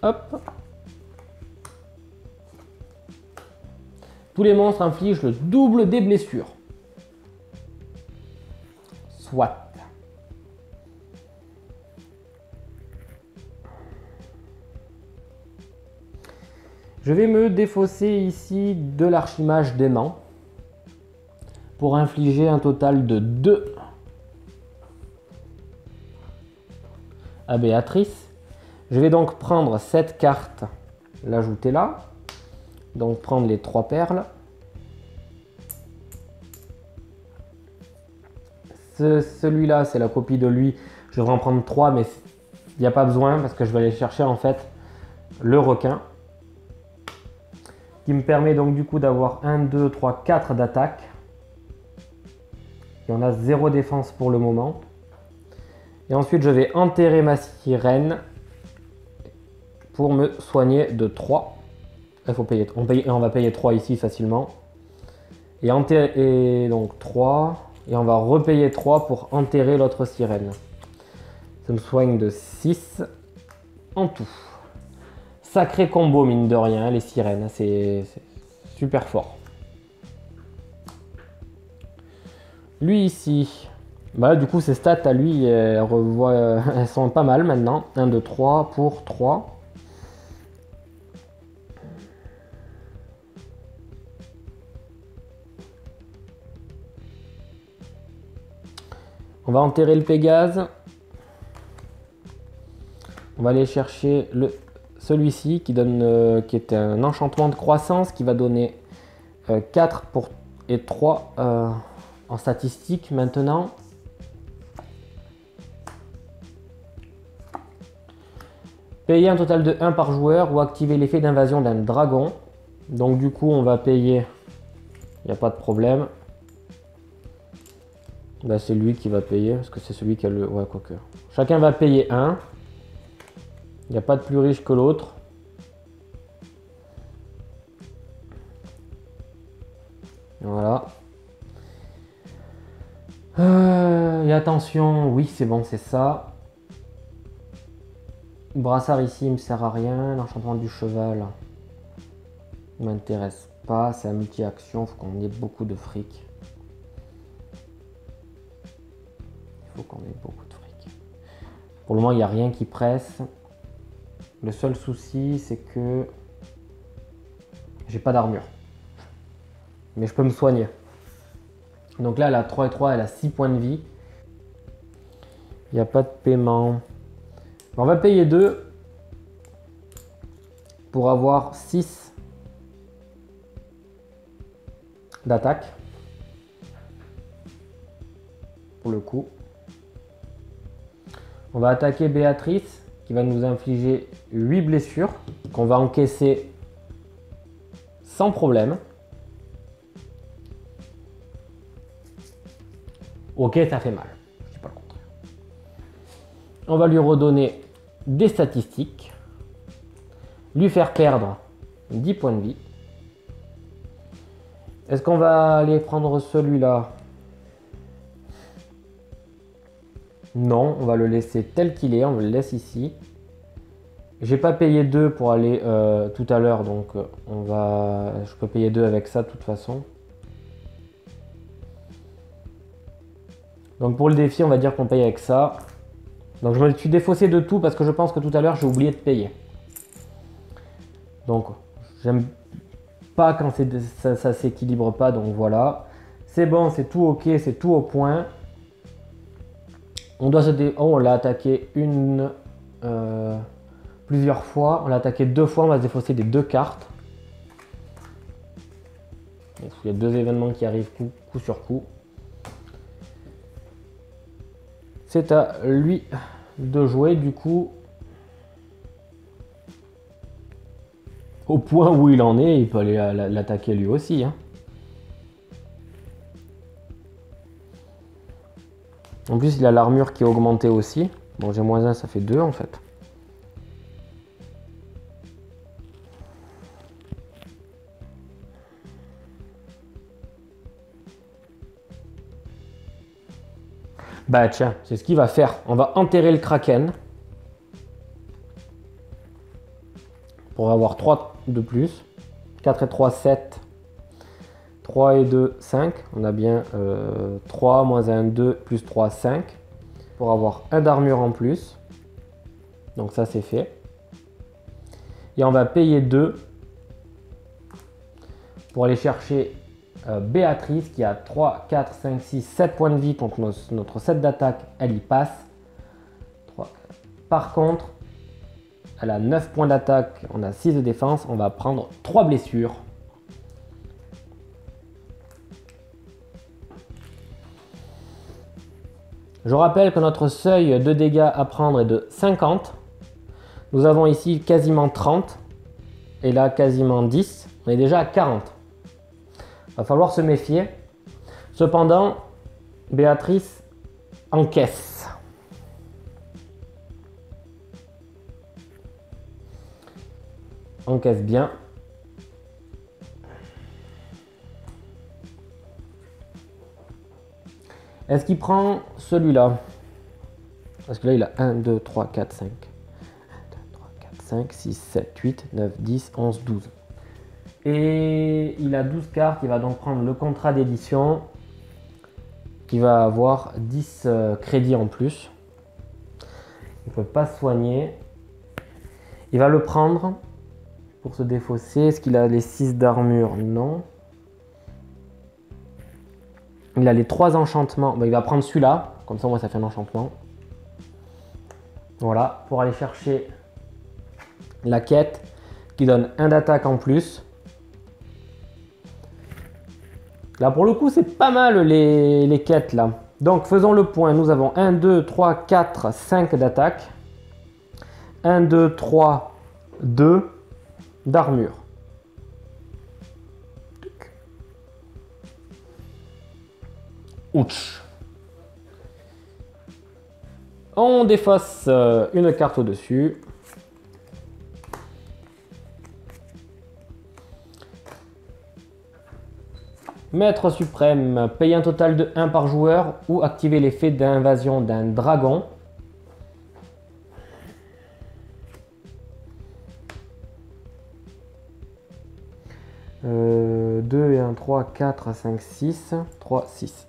Hop. Tous les monstres infligent le double des blessures. Soit. Je vais me défausser ici de l'archimage d'aimant pour infliger un total de 2 à Béatrice. Je vais donc prendre cette carte, l'ajouter là. Donc prendre les 3 perles. Celui-là, c'est la copie de lui. Je devrais en prendre 3, mais il n'y a pas besoin parce que je vais aller chercher en fait le requin. Qui me permet donc du coup d'avoir 1, 2, 3, 4 d'attaque. Et on a 0 défense pour le moment. Et ensuite, je vais enterrer ma sirène pour me soigner de 3. Il faut payer, on va payer 3 ici facilement. Et donc 3. Et on va repayer 3 pour enterrer l'autre sirène. Ça me soigne de 6 en tout. Sacré combo mine de rien, les sirènes. C'est super fort. Lui ici. Bah, du coup ses stats à lui, elles sont pas mal maintenant. 1, 2, 3 pour 3. On va enterrer le Pégase. On va aller chercher celui-ci qui est un enchantement de croissance qui va donner 4 et 3 en statistiques maintenant. Payer un total de 1 par joueur ou activer l'effet d'invasion d'un dragon. Donc du coup on va payer, il n'y a pas de problème. Bah, c'est lui qui va payer, parce que c'est celui qui a le... Ouais, quoique. Chacun va payer 1. Il n'y a pas de plus riche que l'autre. Voilà. Et attention, oui, c'est bon, c'est ça. Brassard ici, il me sert à rien. L'enchantement du cheval ne m'intéresse pas. C'est un multi-action, il faut qu'on ait beaucoup de fric. Il faut qu'on ait beaucoup de fric. Pour le moment, il n'y a rien qui presse. Le seul souci, c'est que j'ai pas d'armure. Mais je peux me soigner. Donc là, elle a 3 et 3, elle a 6 points de vie. Il n'y a pas de paiement. On va payer 2 pour avoir 6 d'attaque. Pour le coup. On va attaquer Béatrice qui va nous infliger 8 blessures qu'on va encaisser sans problème. Ok, ça fait mal. Je dis pas le contraire. On va lui redonner des statistiques. Lui faire perdre 10 points de vie. Est-ce qu'on va aller prendre celui-là? Non, on va le laisser tel qu'il est, on le laisse ici. J'ai pas payé 2 pour aller tout à l'heure, donc je peux payer 2 avec ça de toute façon. Donc pour le défi, on va dire qu'on paye avec ça. Donc je me suis défaussé de tout parce que je pense que tout à l'heure j'ai oublié de payer. Donc j'aime pas quand ça s'équilibre pas, donc voilà. C'est bon, c'est tout ok, c'est tout au point. On doit on l'a attaqué plusieurs fois. On l'a attaqué 2 fois. On va se défausser des 2 cartes. Donc, il y a 2 événements qui arrivent coup sur coup. C'est à lui de jouer du coup. Au point où il en est, il peut aller l'attaquer lui aussi. Hein. En plus, il a l'armure qui est augmentée aussi. Bon, j'ai -1, ça fait 2 en fait. Bah tiens, c'est ce qu'il va faire. On va enterrer le Kraken. Pour avoir 3 de plus. 4 et 3, 7. 3 et 2, 5. On a bien 3, moins 1, 2, plus 3, 5. Pour avoir 1 d'armure en plus. Donc ça, c'est fait. Et on va payer 2 pour aller chercher Béatrice qui a 3, 4, 5, 6, 7 points de vie contre notre 7 d'attaque. Elle y passe. 3. Par contre, elle a 9 points d'attaque. On a 6 de défense. On va prendre 3 blessures. Je rappelle que notre seuil de dégâts à prendre est de 50. Nous avons ici quasiment 30. Et là, quasiment 10. On est déjà à 40. Il va falloir se méfier. Cependant, Béatrice encaisse. Encaisse bien. Est-ce qu'il prend celui-là? Parce que là, il a 1, 2, 3, 4, 5. 1, 2, 3, 4, 5, 6, 7, 8, 9, 10, 11, 12. Et il a 12 cartes. Il va donc prendre le contrat d'édition qui va avoir 10 crédits en plus. Il ne peut pas se soigner. Il va le prendre pour se défausser. Est-ce qu'il a les 6 d'armure? Non. Il a les 3 enchantements. Ben, il va prendre celui-là. Comme ça, moi, ça fait un enchantement. Voilà. Pour aller chercher la quête qui donne 1 d'attaque en plus. Là, pour le coup, c'est pas mal les quêtes là. Donc, faisons le point. Nous avons 1, 2, 3, 4, 5 d'attaque. 1, 2, 3, 2 d'armure. Ouch. On défausse une carte au-dessus. Maître suprême, paye un total de 1 par joueur ou activer l'effet d'invasion d'un dragon. Euh, 2 et 1, 3, 4, 5, 6. 3, 6.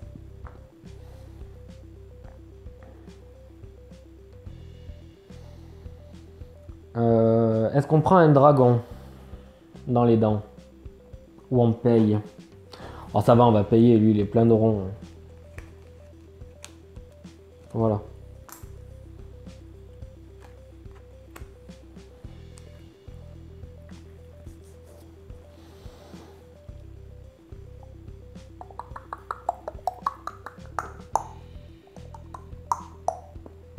Est-ce qu'on prend un dragon dans les dents? Ou on paye? Oh ça va, on va payer, lui il est plein de ronds. Voilà.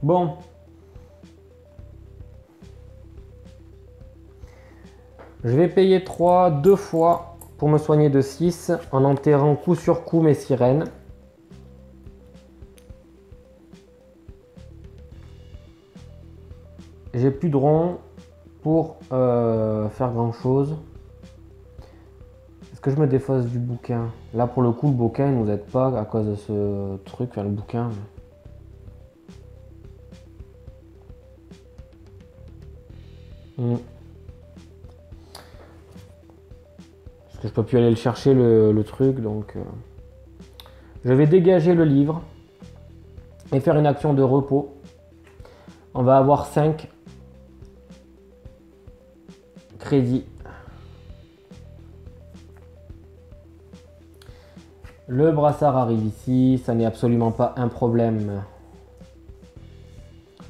Bon. Je vais payer 3 deux fois pour me soigner de 6 en enterrant coup sur coup mes sirènes. J'ai plus de ronds pour faire grand chose. Est-ce que je me défausse du bouquin? Là pour le coup le bouquin ne nous aide pas à cause de ce truc, enfin, le bouquin. Parce que je peux plus aller le chercher le truc, donc je vais dégager le livre et faire une action de repos. On va avoir 5 crédits. Le brassard arrive ici, ça n'est absolument pas un problème.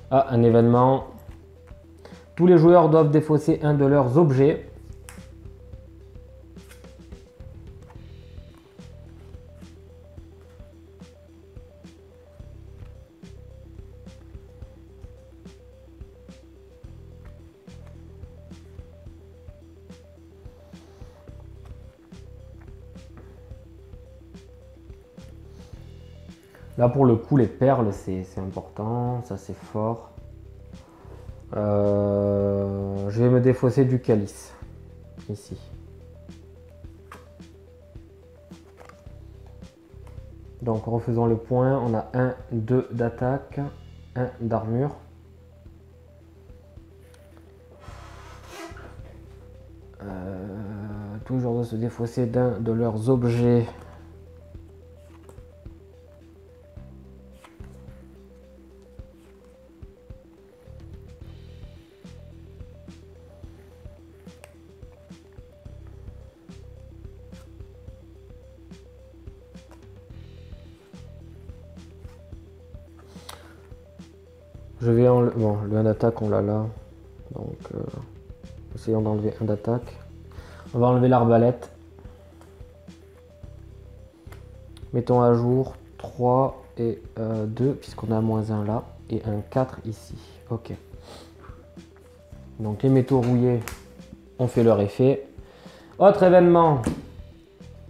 Ah, un événement. Tous les joueurs doivent défausser un de leurs objets. Là pour le coup les perles c'est important, ça c'est fort. Je vais me défausser du calice ici. Donc refaisons le point, on a 1, 2 d'attaque, 1 d'armure. Toujours de se défausser d'un de leurs objets. Je vais enlever... Bon, le 1 d'attaque, on l'a là. Donc, essayons d'enlever 1 d'attaque. On va enlever l'arbalète. Mettons à jour 3 et 2, puisqu'on a -1 là. Et un 4 ici. Ok. Donc, les métaux rouillés ont fait leur effet. Autre événement.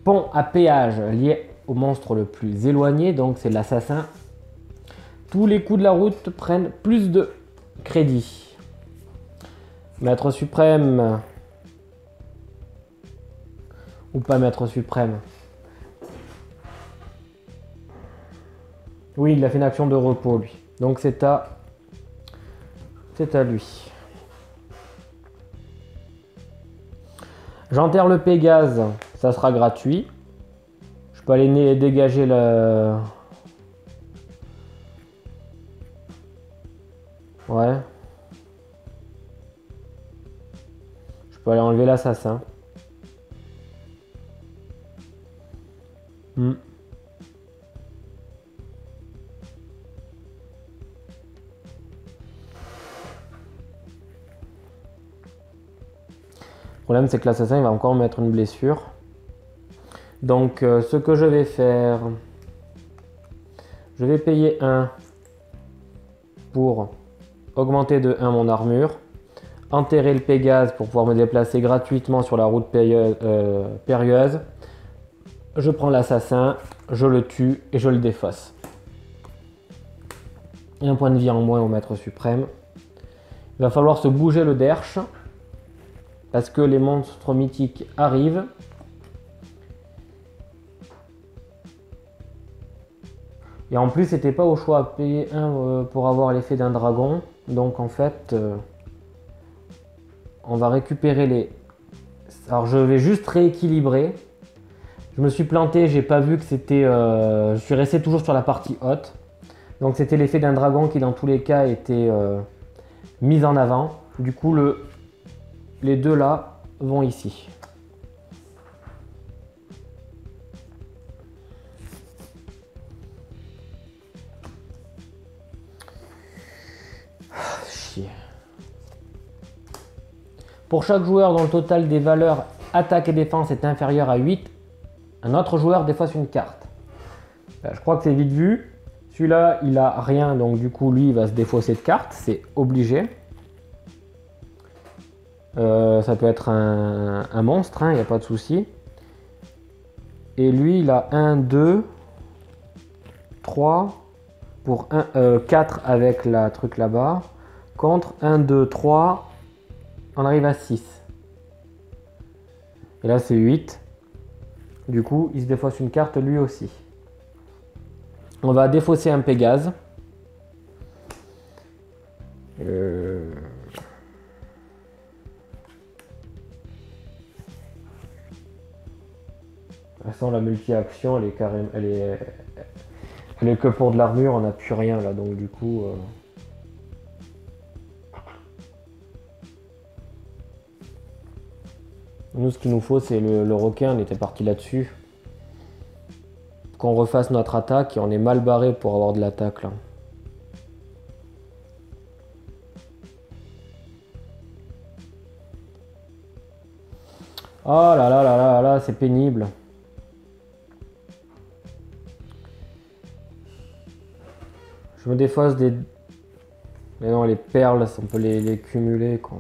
Pont à péage lié au monstre le plus éloigné. Donc, c'est l'assassin. Tous les coups de la route prennent plus de crédit. Maître suprême. Ou pas maître suprême. Oui, il a fait une action de repos lui. Donc c'est à lui. J'enterre le Pégase, ça sera gratuit. Je peux aller dégager le... Ouais. Je peux aller enlever l'assassin. Le problème c'est que l'assassin il va encore mettre une blessure. Donc ce que je vais faire, je vais payer 1 pour augmenter de 1 mon armure, enterrer le Pégase pour pouvoir me déplacer gratuitement sur la route périlleuse. Je prends l'assassin, je le tue et je le défausse. Et un point de vie en moins au maître suprême. Il va falloir se bouger le derche parce que les monstres mythiques arrivent. Et en plus, c'était pas au choix à payer 1 pour avoir l'effet d'un dragon. Donc en fait, on va récupérer les... Alors je vais juste rééquilibrer. Je me suis planté, j'ai pas vu que c'était... je suis resté toujours sur la partie haute. Donc c'était l'effet d'un dragon qui dans tous les cas était mis en avant. Du coup, les deux là vont ici. Chier. Pour chaque joueur dont le total des valeurs attaque et défense est inférieur à 8, un autre joueur défausse une carte. Je crois que c'est vite vu. Celui-là, il a rien, donc du coup, lui, il va se défausser de carte. C'est obligé. Ça peut être un monstre, il n'y a pas de souci. Et lui, il a 1, 2, 3 pour 4 avec la truc là-bas. Contre 1, 2, 3, on arrive à 6. Et là, c'est 8. Du coup, il se défausse une carte lui aussi. On va défausser un Pégase. De toute façon, la multi-action, elle est carrément, elle est que pour de l'armure, on n'a plus rien là, donc du coup. Nous, ce qu'il nous faut, c'est le requin. On était parti là-dessus. Qu'on refasse notre attaque et on est mal barré pour avoir de l'attaque là. Oh là là là là là, c'est pénible. Je me défausse des... Mais non, les perles, on peut les cumuler quoi.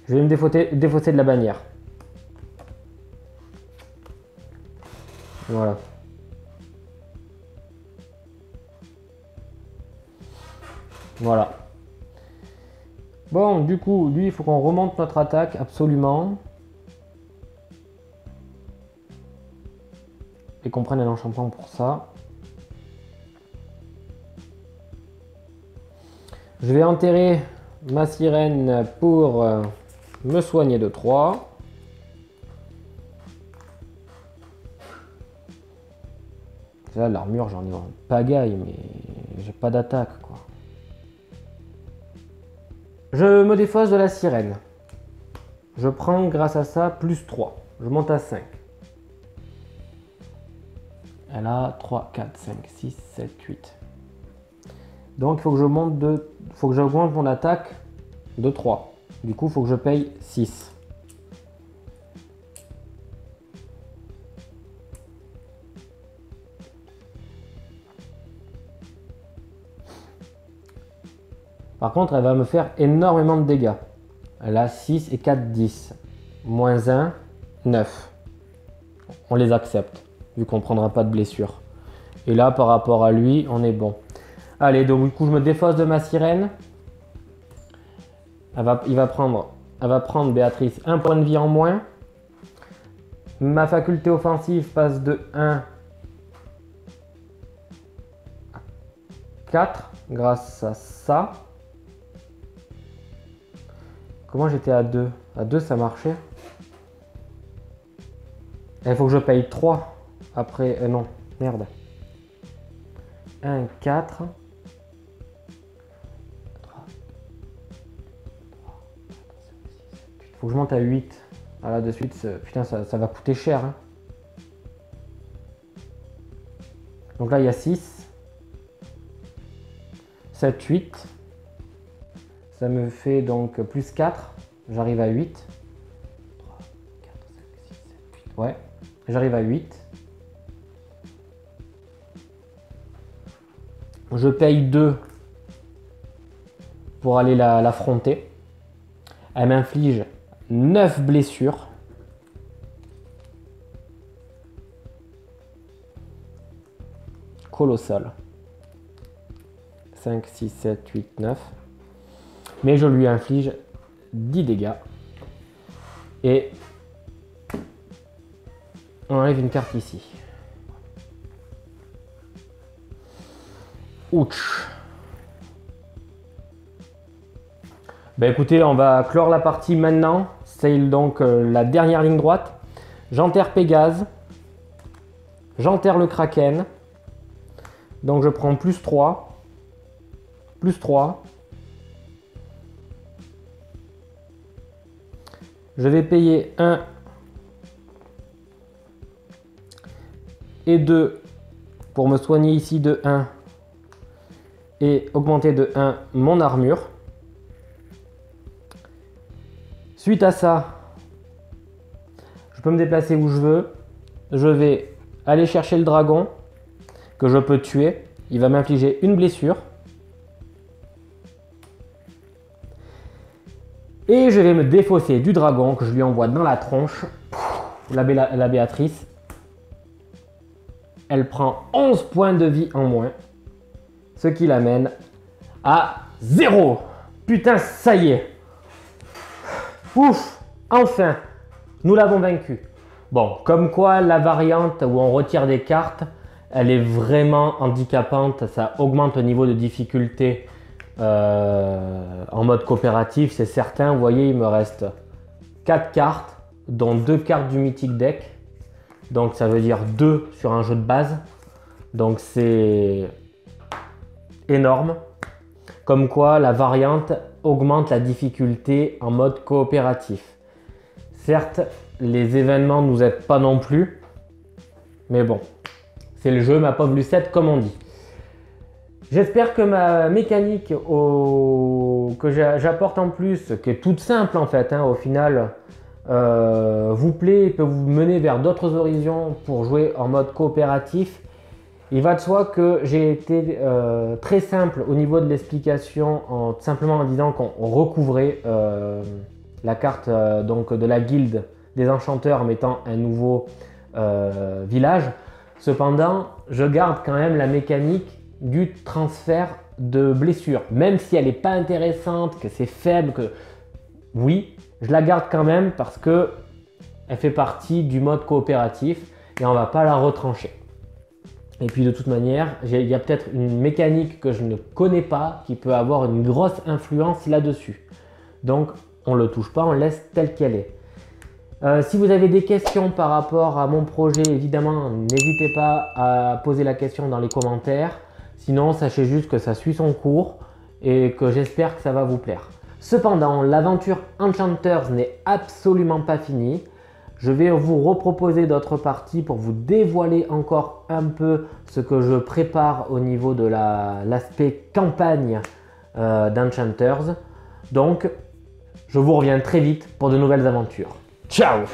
Je vais me défausser de la bannière. Voilà. Voilà. Bon, du coup, lui, il faut qu'on remonte notre attaque, absolument. Et qu'on prenne un enchantement pour ça. Je vais enterrer ma sirène pour me soigner de 3. Là, l'armure, j'en ai en pagaille, mais j'ai pas d'attaque, quoi. Je me défausse de la sirène. Je prends, grâce à ça, plus 3. Je monte à 5. Elle a 3, 4, 5, 6, 7, 8. Donc, il faut que je monte faut que j'augmente mon attaque de 3. Du coup, il faut que je paye 6. Par contre, elle va me faire énormément de dégâts. Elle a 6 et 4, 10. Moins 1, 9. On les accepte, vu qu'on ne prendra pas de blessure. Et là, par rapport à lui, on est bon. Allez, donc du coup, je me défausse de ma sirène. Elle va prendre, Béatrice, 1 point de vie en moins. Ma faculté offensive passe de 1 à 4 grâce à ça. Comment j'étais à 2? À 2, ça marchait. Il faut que je paye 3. Après, non, merde. 1, 4. Faut que je monte à 8. Ah là, de suite, putain, ça va coûter cher. Hein. Donc là, il y a 6. 7, 8. Ça me fait donc plus 4. J'arrive à 8. 3, 4, 5, 6, 7, 8. Ouais, j'arrive à 8. Je paye 2 pour aller l'affronter. Elle m'inflige 9 blessures. Colossal. 5, 6, 7, 8, 9. Mais je lui inflige 10 dégâts. Et on enlève une carte ici. Ouch. Ben écoutez, on va clore la partie maintenant. C'est donc la dernière ligne droite. J'enterre Pégase. J'enterre le Kraken. Donc je prends plus 3, plus 3. Je vais payer 1 et 2 pour me soigner ici de 1 et augmenter de 1 mon armure. Suite à ça, je peux me déplacer où je veux. Je vais aller chercher le dragon que je peux tuer. Il va m'infliger une blessure. Et je vais me défausser du dragon que je lui envoie dans la tronche. La Béatrice. Elle prend 11 points de vie en moins. Ce qui l'amène à 0. Putain, ça y est. Ouf, enfin, nous l'avons vaincu. Bon, comme quoi la variante où on retire des cartes, elle est vraiment handicapante. Ça augmente le niveau de difficulté en mode coopératif, c'est certain. Vous voyez, il me reste 4 cartes, dont 2 cartes du Mythic Deck. Donc ça veut dire 2 sur un jeu de base. Donc c'est énorme. Comme quoi la variante augmente la difficulté en mode coopératif. Certes, les événements ne nous aident pas non plus. Mais bon, c'est le jeu, ma pauvre Lucette, comme on dit. J'espère que ma mécanique que j'apporte en plus, qui est toute simple en fait, au final, vous plaît et peut vous mener vers d'autres horizons pour jouer en mode coopératif. Il va de soi que j'ai été très simple au niveau de l'explication, simplement en disant qu'on recouvrait la carte donc de la guilde des enchanteurs en mettant un nouveau village. Cependant, je garde quand même la mécanique du transfert de blessures, même si elle n'est pas intéressante, que c'est faible, que oui, je la garde quand même parce que elle fait partie du mode coopératif et on va pas la retrancher. Et puis de toute manière, il y a peut-être une mécanique que je ne connais pas qui peut avoir une grosse influence là-dessus. Donc on ne le touche pas, on laisse telle qu'elle est. Si vous avez des questions par rapport à mon projet, évidemment, n'hésitez pas à poser la question dans les commentaires. Sinon, sachez juste que ça suit son cours et que j'espère que ça va vous plaire. Cependant, l'aventure Enchanters n'est absolument pas finie. Je vais vous reproposer d'autres parties pour vous dévoiler encore un peu ce que je prépare au niveau de l'aspect campagne d'Enchanters. Donc, je vous reviens très vite pour de nouvelles aventures. Ciao!